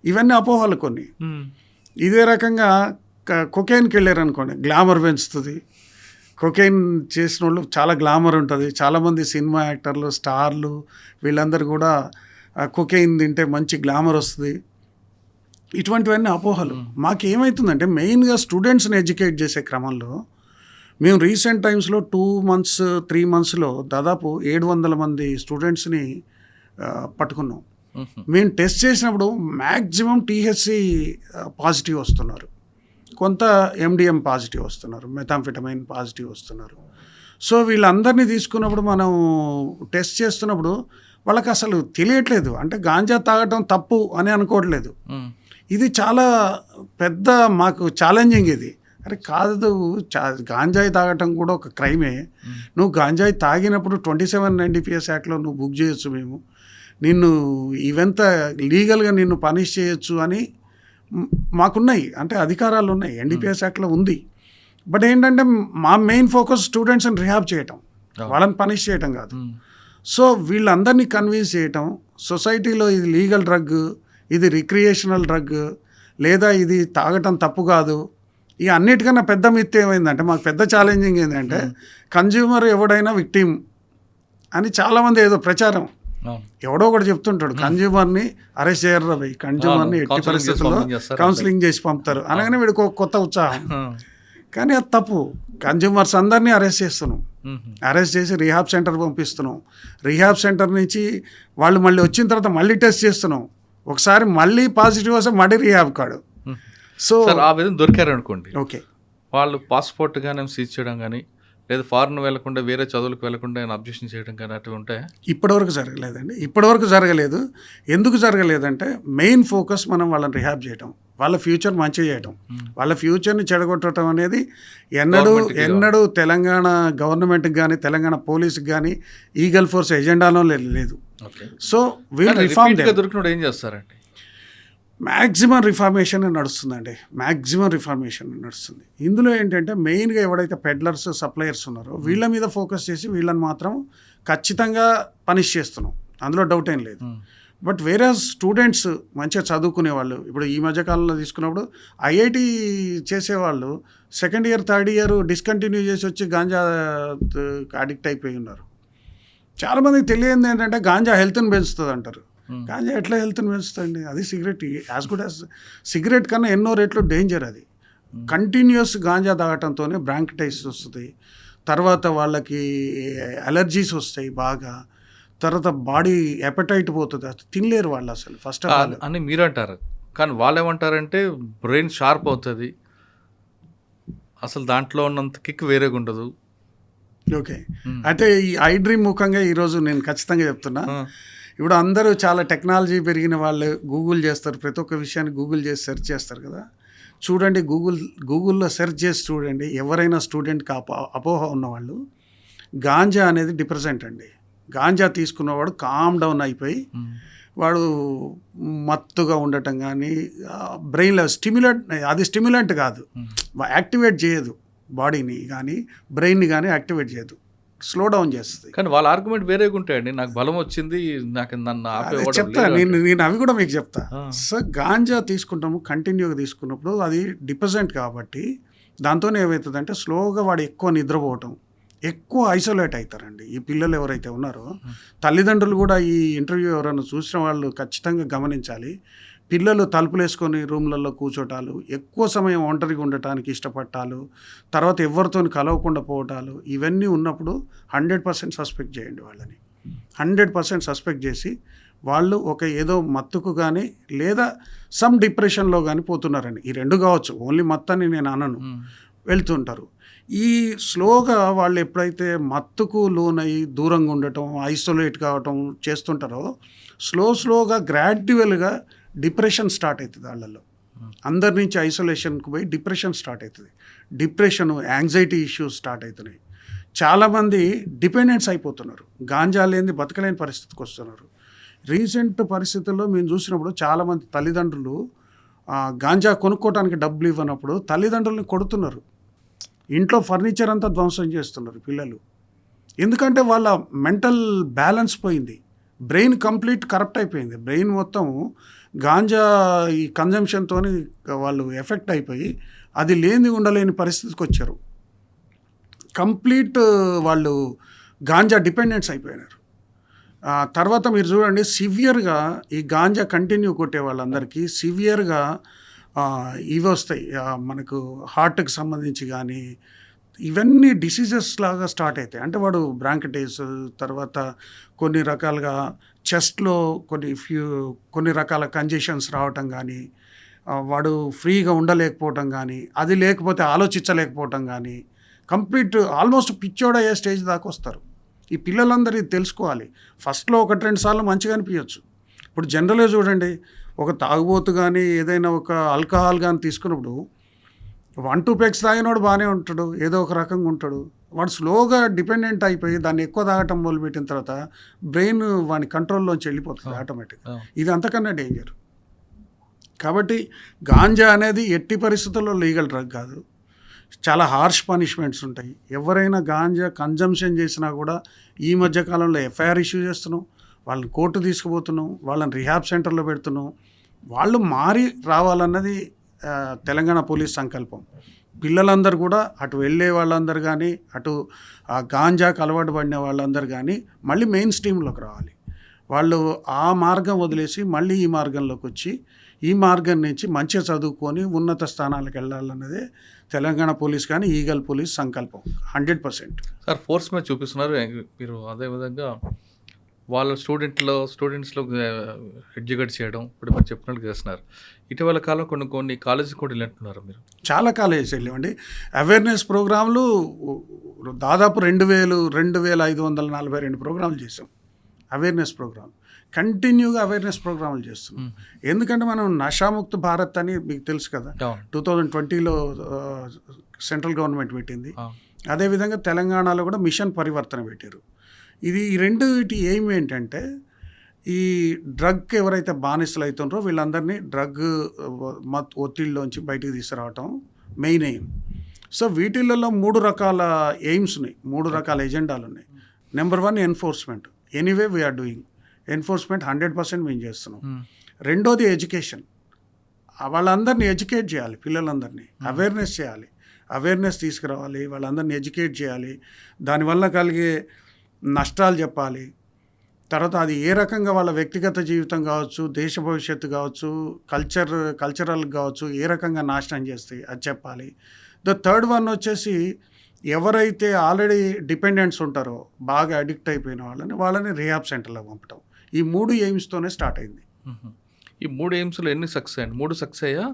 ఇవన్నీ అపోహలు కొన్ని. ఇదే రకంగా కొకైన్కి వెళ్ళారనుకోండి, గ్లామర్ పెంచుతుంది. కొకైన్ చేసిన వాళ్ళు చాలా గ్లామర్ ఉంటుంది. చాలామంది సినిమా యాక్టర్లు, స్టార్లు వీళ్ళందరూ కూడా కొకైన్ తింటే మంచి గ్లామర్ వస్తుంది. ఇటువంటివన్నీ అపోహలు. మాకేమవుతుందంటే మెయిన్గా స్టూడెంట్స్ని ఎడ్యుకేట్ చేసే క్రమంలో మేము రీసెంట్ టైమ్స్లో 2 months 3 monthsలో దాదాపు 700 మంది స్టూడెంట్స్ని పట్టుకున్నాం. మేము టెస్ట్ చేసినప్పుడు మ్యాక్సిమం టీహెచ్సీ పాజిటివ్ వస్తున్నారు, కొంత ఎండిఎం పాజిటివ్ వస్తున్నారు, మెథాంఫెటమైన్ పాజిటివ్ వస్తున్నారు. సో వీళ్ళందరినీ తీసుకున్నప్పుడు మనం టెస్ట్ చేస్తున్నప్పుడు వాళ్ళకి అసలు తెలియట్లేదు, అంటే గాంజా తాగటం తప్పు అని అనుకోవట్లేదు. ఇది చాలా పెద్ద మాకు ఛాలెంజింగ్ ఇది. అరే కాదు, గాంజాయి తాగటం కూడా ఒక క్రైమే. నువ్వు గాంజాయి తాగినప్పుడు 27 NDPS యాక్ట్లో నువ్వు బుక్ చేయొచ్చు, మేము నిన్ను ఈవెంత లీగల్గా నిన్ను పనిష్ చేయొచ్చు అని మాకున్నాయి, అంటే అధికారాలు ఉన్నాయి, NDPS యాక్ట్లో ఉంది. బట్ ఏంటంటే మా మెయిన్ ఫోకస్ స్టూడెంట్స్ని రిహాబ్ చేయటం, వాళ్ళని పనిష్ చేయటం కాదు. సో వీళ్ళందరినీ కన్విన్స్ చేయటం, సొసైటీలో ఇది లీగల్ డ్రగ్, ఇది రిక్రియేషనల్ డ్రగ్, లేదా ఇది తాగటం తప్పు కాదు. ఈ అన్నిటికన్నా పెద్ద మిత్ ఏమైందంటే, మాకు పెద్ద ఛాలెంజింగ్ ఏంటంటే కన్జ్యూమర్ ఎవడైనా విక్టిమ్ అని చాలామంది ఏదో ప్రచారం, ఎవడో ఒకటి చెప్తుంటాడు కన్జ్యూమర్ని అరెస్ట్ చేయరు రవి, కన్జ్యూమర్ని ఎట్టి పరిస్థితుల్లో కౌన్సిలింగ్ చేసి పంపుతారు అనగానే వీడికి ఒక కొత్త ఉత్సాహం. కానీ అది తప్పు. కన్జ్యూమర్స్ అందరినీ అరెస్ట్ చేస్తున్నాం, అరెస్ట్ చేసి రీహాబ్ సెంటర్ పంపిస్తున్నాం. రీహాబ్ సెంటర్ నుంచి వాళ్ళు మళ్ళీ వచ్చిన తర్వాత మళ్ళీ టెస్ట్ చేస్తున్నాం. ఒకసారి మళ్ళీ పాజిటివ్ వస్తే మళ్ళీ రీహాబ్ కాడు. సో ఆ విధంగా దొరికారు అనుకోండి, ఓకే, వాళ్ళు పాస్పోర్ట్ కానీ సీజ్ చేయడం కానీ, లేదా ఫారెన్ వెళ్లకుండా వేరే చదువులకు వెళ్లకుండా అబ్జెక్షన్ చేయడం కానీ అటు ఉంటాయా? ఇప్పటివరకు జరగలేదండి, ఇప్పటివరకు జరగలేదు. ఎందుకు జరగలేదంటే మెయిన్ ఫోకస్ మనం వాళ్ళని రిహాబ్ చేయటం, వాళ్ళ ఫ్యూచర్ మంచిగా చేయటం. వాళ్ళ ఫ్యూచర్ని చెడగొట్టడం అనేది ఎన్నడూ తెలంగాణ గవర్నమెంట్కి కానీ తెలంగాణ పోలీస్కి కానీ ఈగల్ ఫోర్స్ ఎజెండాలో లేదు. సో వీళ్ళు రిఫార్మ్ దొరికినప్పుడు ఏం చేస్తారండి? మ్యాక్సిమం రిఫార్మేషన్ నడుస్తుందండి, మ్యాక్సిమం రిఫార్మేషన్ నడుస్తుంది. ఇందులో ఏంటంటే మెయిన్గా ఎవడైతే పెడ్లర్స్, సప్లయర్స్ ఉన్నారో వీళ్ళ మీద ఫోకస్ చేసి వీళ్ళని మాత్రం ఖచ్చితంగా పనిష్ చేస్తున్నాం, అందులో డౌట్ ఏం లేదు. బట్ వేరే స్టూడెంట్స్ మంచిగా చదువుకునే వాళ్ళు, ఇప్పుడు ఈ మధ్యకాలంలో తీసుకున్నప్పుడు ఐఐటి చేసేవాళ్ళు 2nd year 3rd year discontinue చేసి వచ్చి గాంజా అడిక్ట్ అయిపోయి ఉన్నారు. చాలామందికి తెలియదు ఏంటంటే గాంజా హెల్త్ని పెంచుతుంది అంటారు. గాంజా ఎట్లా హెల్త్ని పెంచుతుంది? అది cigarette, as good as cigarette కన్నా ఎన్నో రెట్లు డేంజర్. అది కంటిన్యూస్ గాంజా తాగటంతోనే బ్రాంకటైటిస్ వస్తుంది, తర్వాత వాళ్ళకి అలర్జీస్ వస్తాయి బాగా, తర్వాత బాడీ ఎపటైట్ పోతుంది, అసలు తినలేరు వాళ్ళు అసలు ఫస్ట్ ఆఫ్ ఆల్. అని మీరు అంటారు, కానీ వాళ్ళు ఏమంటారంటే బ్రెయిన్ షార్ప్ అవుతుంది, అసలు దాంట్లో ఉన్నంత కిక్ వేరేగా ఉండదు. ఓకే, అయితే ఈ ఐ డ్రీమ్ ముఖంగా ఈరోజు నేను ఖచ్చితంగా చెప్తున్నా. ఇప్పుడు అందరూ చాలా టెక్నాలజీ పెరిగిన వాళ్ళు గూగుల్ చేస్తారు, ప్రతి ఒక్క విషయాన్ని గూగుల్ చేసి సెర్చ్ చేస్తారు కదా. చూడండి, గూగుల్లో సెర్చ్ చేసి చూడండి, ఎవరైనా స్టూడెంట్కి అపోహ ఉన్నవాళ్ళు, గాంజా అనేది డిప్రెసెంట్ అండి. గాంజా తీసుకున్నవాడు కామ్ డౌన్ అయిపోయి వాడు మత్తుగా ఉండటం కానీ, బ్రెయిన్లో అది స్టిమ్యులెంట్ కాదు, యాక్టివేట్ చేయదు బాడీని కానీ బ్రెయిన్ని కానీ యాక్టివేట్ చేయదు, స్లో డౌన్ చేస్తుంది. కానీ వాళ్ళ ఆర్గ్యుమెంట్ వేరేగా ఉంటాయండి. నాకు బలం వచ్చింది, నాకు నన్ను చెప్తా, నేను అవి కూడా మీకు చెప్తా. సో గాంజా తీసుకుంటాము కంటిన్యూగా తీసుకున్నప్పుడు అది డిప్రెసెంట్ కాబట్టి దాంతో ఏమవుతుందంటే స్లోగా వాడు ఎక్కువ నిద్రపోవటం, ఎక్కువ ఐసోలేట్ అవుతారండి ఈ పిల్లలు ఎవరైతే ఉన్నారో. తల్లిదండ్రులు కూడా ఈ ఇంటర్వ్యూ ఎవరైనా చూసిన వాళ్ళు ఖచ్చితంగా గమనించాలి. పిల్లలు తలుపులు వేసుకొని రూమ్లలో కూర్చోటాలు, ఎక్కువ సమయం ఒంటరిగా ఉండటానికి ఇష్టపడటాలు, తర్వాత ఎవరితో కలవకుండా పోవటాలు, ఇవన్నీ ఉన్నప్పుడు 100% సస్పెక్ట్ చేయండి వాళ్ళని. 100% సస్పెక్ట్ చేసి వాళ్ళు ఒక ఏదో మత్తుకు కానీ లేదా సమ్ డిప్రెషన్లో కానీ పోతున్నారని. ఈ రెండు కావచ్చు, ఓన్లీ మత్తని నేను అనను, వెళ్తుంటారు. ఈ స్లోగా వాళ్ళు ఎప్పుడైతే మత్తుకు లోనయ్యి దూరంగా ఉండటం, ఐసోలేట్ కావటం చేస్తుంటారో స్లోగా గ్రాడ్యువల్గా డిప్రెషన్ స్టార్ట్ అవుతుంది వాళ్ళల్లో. అందరి నుంచి ఐసోలేషన్కి పోయి డిప్రెషన్ స్టార్ట్ అవుతుంది. డిప్రెషన్, యాంగ్జైటీ ఇష్యూస్ స్టార్ట్ అవుతున్నాయి. చాలామంది డిపెండెన్స్ అయిపోతున్నారు, గాంజా లేని బతకలేని పరిస్థితికి వస్తున్నారు. రీసెంట్ పరిస్థితుల్లో మేము చూసినప్పుడు చాలామంది తల్లిదండ్రులు గాంజా కొనుక్కోవడానికి డబ్బులు ఇవ్వనప్పుడు తల్లిదండ్రులను కొడుతున్నారు, ఇంట్లో ఫర్నిచర్ అంతా ధ్వంసం చేస్తున్నారు పిల్లలు. ఎందుకంటే వాళ్ళ మెంటల్ బ్యాలెన్స్ పోయింది, బ్రెయిన్ కంప్లీట్ కరప్ట్ అయిపోయింది. బ్రెయిన్ మొత్తం గాంజా ఈ కన్జంప్షన్తో వాళ్ళు ఎఫెక్ట్ అయిపోయి అది లేని ఉండలేని పరిస్థితికి వచ్చారు. కంప్లీట్ వాళ్ళు గాంజా డిపెండెన్స్ అయిపోయినారు. తర్వాత మీరు చూడండి, సివియర్గా ఈ గాంజా కంటిన్యూ కొట్టే వాళ్ళందరికీ సివియర్గా ఇవి వస్తాయి, మనకు హార్ట్కి సంబంధించి కానీ ఇవన్నీ డిసీజెస్ లాగా స్టార్ట్ అవుతాయి. అంటే వాడు బ్రాంకటైటిస్, తర్వాత కొన్ని రకాలుగా చెస్ట్లో కొన్ని రకాల కంజెషన్స్ రావటం కానీ, వాడు ఫ్రీగా ఉండలేకపోవటం కానీ, అది లేకపోతే ఆలోచించలేకపోవటం కానీ, కంప్లీట్ ఆల్మోస్ట్ పిచ్చోడయ్యే స్టేజ్ దాకా వస్తారు. ఈ పిల్లలందరూ ఇది తెలుసుకోవాలి. ఫస్ట్లో 1-2 సార్లు మంచిగా అనిపించవచ్చు. ఇప్పుడు జనరల్గా చూడండి, ఒక తాగుబోతు కానీ ఏదైనా ఒక ఆల్కహాల్ కానీ తీసుకున్నప్పుడు 1-2 పెగ్స్ తాగినోడు బాగానే ఉంటాడు, ఏదో ఒక రకంగా ఉంటాడు. వాడు స్లోగా డిపెండెంట్ అయిపోయి దాన్ని ఎక్కువ తాగటం మొదలుపెట్టిన తర్వాత బ్రెయిన్ వాని కంట్రోల్లోంచి వెళ్ళిపోతుంది ఆటోమేటిక్గా. ఇది అంతకన్నా డేంజర్. కాబట్టి గాంజా అనేది ఎట్టి పరిస్థితుల్లో లీగల్ డ్రగ్ కాదు, చాలా హార్ష్ పనిష్మెంట్స్ ఉంటాయి. ఎవరైనా గాంజా కన్జంప్షన్ చేసినా కూడా ఈ మధ్యకాలంలో ఎఫ్ఐఆర్ ఇష్యూ చేస్తున్నాం, వాళ్ళని కోర్టు తీసుకుపోతున్నాం, వాళ్ళని రిహాబ్ సెంటర్లో పెడుతున్నాం. వాళ్ళు మారి రావాలన్నది తెలంగాణ పోలీస్ సంకల్పం. పిల్లలందరూ కూడా అటు వెళ్ళే వాళ్ళందరూ కానీ, అటు ఆ గాంజాకు అలవాటు పడిన వాళ్ళందరూ కానీ మళ్ళీ మెయిన్ స్ట్రీమ్లోకి రావాలి. వాళ్ళు ఆ మార్గం వదిలేసి మళ్ళీ ఈ మార్గంలోకి వచ్చి ఈ మార్గం నుంచి మంచిగా చదువుకొని ఉన్నత స్థానాలకు వెళ్ళాలన్నదే తెలంగాణ పోలీస్ కానీ ఈగల్ పోలీస్ సంకల్పం 100%. సార్, ఫోర్స్ మీద చూపిస్తున్నారు మీరు. అదేవిధంగా వాళ్ళ స్టూడెంట్స్లో ఎడ్యుకేట్ చేయడం ఇప్పుడు మీరు చెప్పినట్టు చేస్తున్నారు. ఇటీవల కాలం కొన్ని కాలేజెస్ కూడా వెళ్ళినట్టున్నారు మీరు. చాలా కాలేజెస్ వెళ్ళామండి. అవేర్నెస్ ప్రోగ్రాంలు దాదాపు 2,542 ప్రోగ్రాంలు చేసాం. అవేర్నెస్ ప్రోగ్రాం కంటిన్యూగా అవేర్నెస్ ప్రోగ్రాంలు చేస్తున్నాం. ఎందుకంటే మనం నషాముక్త భారత్ అని మీకు తెలుసు కదా, 2020లో సెంట్రల్ గవర్నమెంట్ పెట్టింది. అదేవిధంగా తెలంగాణలో కూడా మిషన్ పరివర్తన పెట్టారు. ఈ రెండుటి ఎయిమ్ ఏంటంటే ఈ డ్రగ్ ఎవరైతే బానిసలు అవుతుండ్రో వీళ్ళందరినీ డ్రగ్ ఒత్తిడిలోంచి బయటికి తీసుకురావటం మెయిన్ ఎయిమ్. సో వీటిల్లో 3 రకాల ఎయిమ్స్ ఉన్నాయి, 3 రకాల ఎజెండాలు ఉన్నాయి. Number 1 enforcement. Anyway we're doing enforcement 100% మేము చేస్తున్నాం. రెండోది ఎడ్యుకేషన్. వాళ్ళందరినీ ఎడ్యుకేట్ చేయాలి, పిల్లలందరినీ అవేర్నెస్ చేయాలి, అవేర్నెస్ తీసుకురావాలి, వాళ్ళందరినీ ఎడ్యుకేట్ చేయాలి, దానివల్ల కలిగే నష్టాలు చెప్పాలి. తర్వాత అది ఏ రకంగా వాళ్ళ వ్యక్తిగత జీవితం కావచ్చు, దేశ భవిష్యత్తు కావచ్చు, కల్చరల్ కావచ్చు, ఏ రకంగా నాశనం చేస్తాయి అది చెప్పాలి. ద థర్డ్ వన్ వచ్చేసి ఎవరైతే ఆల్రెడీ డిపెండెంట్స్ ఉంటారో బాగా అడిక్ట్ అయిపోయిన వాళ్ళని రిహాబ్ సెంటర్లో పంపటం. ఈ 3 ఎయిమ్స్తోనే స్టార్ట్ అయింది. ఈ 3 ఎయిమ్స్లో ఎన్ని సక్సెస్ అయ్యండి? 3 సక్సెస్ అయ్యా?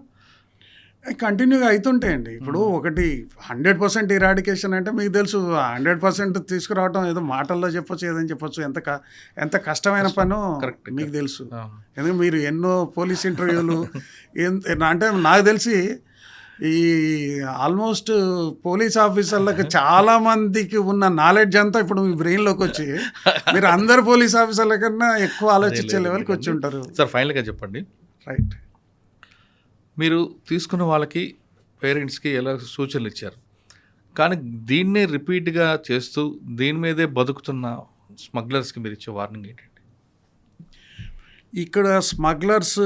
కంటిన్యూగా అవుతుంటాయండి. ఇప్పుడు ఒకటి 100% ఇరాడికేషన్ అంటే మీకు తెలుసు, 100% తీసుకురావటం ఏదో మాటల్లో చెప్పొచ్చు, ఏదని చెప్పొచ్చు. ఎంత కష్టమైన పనో Correct. మీకు తెలుసు. ఎందుకంటే మీరు ఎన్నో పోలీస్ ఇంటర్వ్యూలు అంటే నాకు తెలిసి ఈ ఆల్మోస్ట్ పోలీస్ ఆఫీసర్లకు చాలా మందికి ఉన్న నాలెడ్జ్ అంతా ఇప్పుడు మీ బ్రెయిన్లోకి వచ్చి మీరు అందరు పోలీస్ ఆఫీసర్ల కన్నా ఎక్కువ ఆలోచించే లెవెల్కి వచ్చి ఉంటారు. సార్ ఫైనల్గా చెప్పండి, రైట్. మీరు తీసుకున్న వాళ్ళకి పేరెంట్స్కి ఎలా సూచనలు ఇచ్చారు, కానీ దీన్నే రిపీట్గా చేస్తూ దీని మీదే బతుకుతున్న స్మగ్లర్స్కి మీరు ఇచ్చే వార్నింగ్ ఏంటండి? ఇక్కడ స్మగ్లర్స్,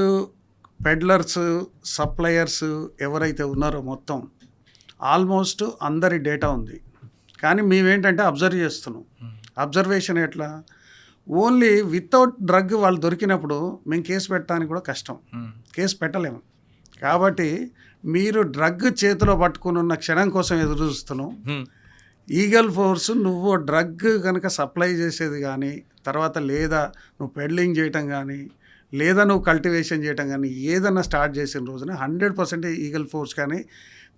పెడ్లర్స్, సప్లయర్స్ ఎవరైతే ఉన్నారో మొత్తం ఆల్మోస్ట్ అందరి డేటా ఉంది. కానీ మేమేంటంటే అబ్జర్వ్ చేస్తున్నాం. అబ్జర్వేషన్ ఎట్లా, ఓన్లీ వితౌట్ డ్రగ్ వాళ్ళు దొరికినప్పుడు మేము కేసు పెట్టడానికి కూడా కష్టం, కేసు పెట్టలేము. కాబట్టి మీరు డ్రగ్ చేతిలో పట్టుకుని ఉన్న క్షణం కోసం ఎదురు చూస్తున్నాం. ఈగల్ ఫోర్స్ నువ్వు డ్రగ్ కనుక సప్లై చేసేది కానీ, తర్వాత లేదా నువ్వు పెడ్లింగ్ చేయటం కానీ, లేదా నువ్వు కల్టివేషన్ చేయటం కానీ ఏదన్నా స్టార్ట్ చేసిన రోజున 100% ఈగల్ ఫోర్స్ కానీ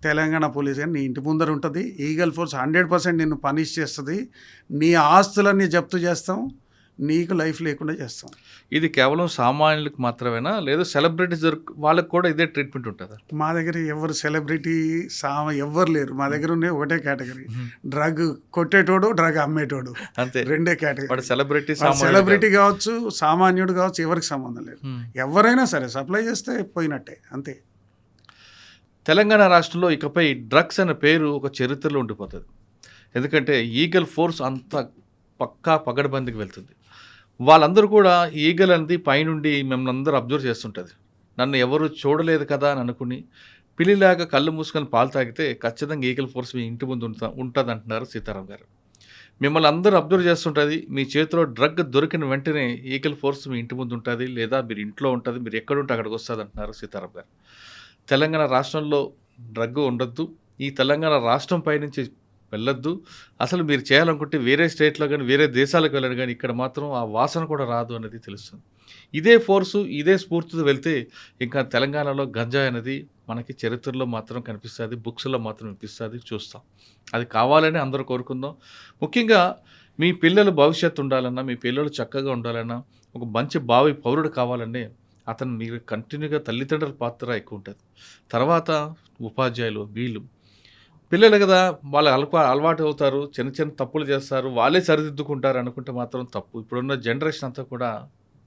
తెలంగాణ పోలీస్ కానీ నీ ఇంటి ముందర ఉంటుంది. ఈగల్ ఫోర్స్ 100% నిన్ను పనిష్ చేస్తుంది. నీ ఆస్తులన్నీ జప్తు చేస్తాం, నీకు లైఫ్ లేకుండా చేస్తాం. ఇది కేవలం సామాన్యులకు మాత్రమేనా, లేదా సెలబ్రిటీస్ వాళ్ళకి కూడా ఇదే ట్రీట్మెంట్ ఉంటుందా? మా దగ్గర ఎవరు సెలబ్రిటీ ఎవ్వరు లేరు. మా దగ్గర ఉండే ఒకటే కేటగిరీ, డ్రగ్ కొట్టేటోడు, డ్రగ్ అమ్మేటోడు, అంతే. రెండే కేటగిరీ. సెలబ్రిటీ కావచ్చు, సామాన్యుడు కావచ్చు, ఎవరికి సంబంధం లేదు. ఎవరైనా సరే సప్లై చేస్తే పోయినట్టే, అంతే. తెలంగాణ రాష్ట్రంలో ఇకపై డ్రగ్స్ అనే పేరు ఒక చరిత్రలో ఉండిపోతుంది. ఎందుకంటే ఈగల్ ఫోర్స్ అంత పక్కా పగడబందికి వెళ్తుంది. వాళ్ళందరూ కూడా ఈగల్ అనేది పైనుండి మిమ్మల్ని అందరూ అబ్జర్వ్ చేస్తుంటుంది. నన్ను ఎవరు చూడలేదు కదా అని అనుకుని పిల్లిలాగా కళ్ళు మూసుకొని పాలు తాగితే ఖచ్చితంగా ఈగల్ ఫోర్స్ మీ ఇంటి ముందు ఉంటుంది అంటున్నారు సీతారాం గారు. మిమ్మల్ని అందరూ అబ్జర్వ్ చేస్తుంటుంది. మీ చేతిలో డ్రగ్ దొరికిన వెంటనే ఈగల్ ఫోర్స్ మీ ఇంటి ముందు ఉంటుంది, లేదా మీరు ఇంట్లో ఉంటుంది, మీరు ఎక్కడుంటే అక్కడికి వస్తుంది అంటున్నారు సీతారాం గారు. తెలంగాణ రాష్ట్రంలో డ్రగ్ ఉండొద్దు, ఈ తెలంగాణ రాష్ట్రం పైనుంచి వెళ్ళొద్దు. అసలు మీరు చేయాలనుకుంటే వేరే స్టేట్లో కానీ వేరే దేశాలకు వెళ్ళండి, కానీ ఇక్కడ మాత్రం ఆ వాసన కూడా రాదు అనేది తెలుస్తుంది. ఇదే ఫోర్సు, ఇదే స్ఫూర్తితో వెళ్తే ఇంకా తెలంగాణలో గంజాయి అనేది మనకి చరిత్రలో మాత్రం కనిపిస్తుంది, బుక్స్లో మాత్రం వినిపిస్తుంది, చూస్తాం. అది కావాలని అందరూ కోరుకుందాం. ముఖ్యంగా మీ పిల్లల భవిష్యత్తు ఉండాలన్నా, మీ పిల్లలు చక్కగా ఉండాలన్నా, ఒక మంచి భావి పౌరుడు కావాలంటే అతను మీరు కంటిన్యూగా తల్లిదండ్రుల పాత్ర ఎక్కువ ఉంటుంది. తర్వాత ఉపాధ్యాయులు, వీళ్ళు పిల్లలు కదా, వాళ్ళు అలవాటు అవుతారు, చిన్న చిన్న తప్పులు చేస్తారు, వాళ్ళే సరిదిద్దుకుంటారు అనుకుంటే మాత్రం తప్పు. ఇప్పుడున్న జనరేషన్ అంతా కూడా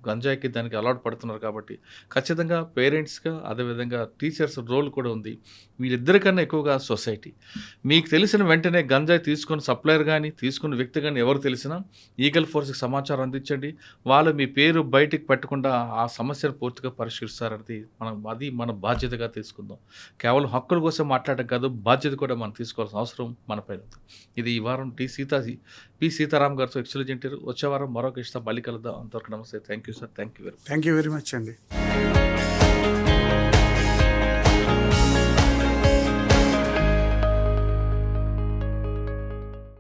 గంజాయికి దానికి అలవాటు పడుతున్నారు. కాబట్టి ఖచ్చితంగా పేరెంట్స్గా, అదేవిధంగా టీచర్స్ రోల్ కూడా ఉంది. వీళ్ళిద్దరికన్నా ఎక్కువగా సొసైటీ. మీకు తెలిసిన వెంటనే గంజాయి తీసుకున్న సప్లయర్ కానీ, తీసుకున్న వ్యక్తి కానీ ఎవరు తెలిసినా ఈగల్ ఫోర్స్కి సమాచారం అందించండి. వాళ్ళు మీ పేరు బయటికి పెట్టకుండా ఆ సమస్యను పూర్తిగా పరిష్కరిస్తారనేది మన బాధ్యతగా తీసుకుందాం. కేవలం హక్కుల కోసం మాట్లాడడం కాదు, బాధ్యత కూడా మనం తీసుకోవాల్సిన అవసరం మనపైన ఉంది. ఇది ఈ వారం పి సీతారాం గారితో ఎక్సలెంట్. వచ్చే వారం మరొక ఇష్టం మళ్ళీ కలుద్దాం. అంతవరకు నమస్తే. Thank you sir. Thank you very much అండి.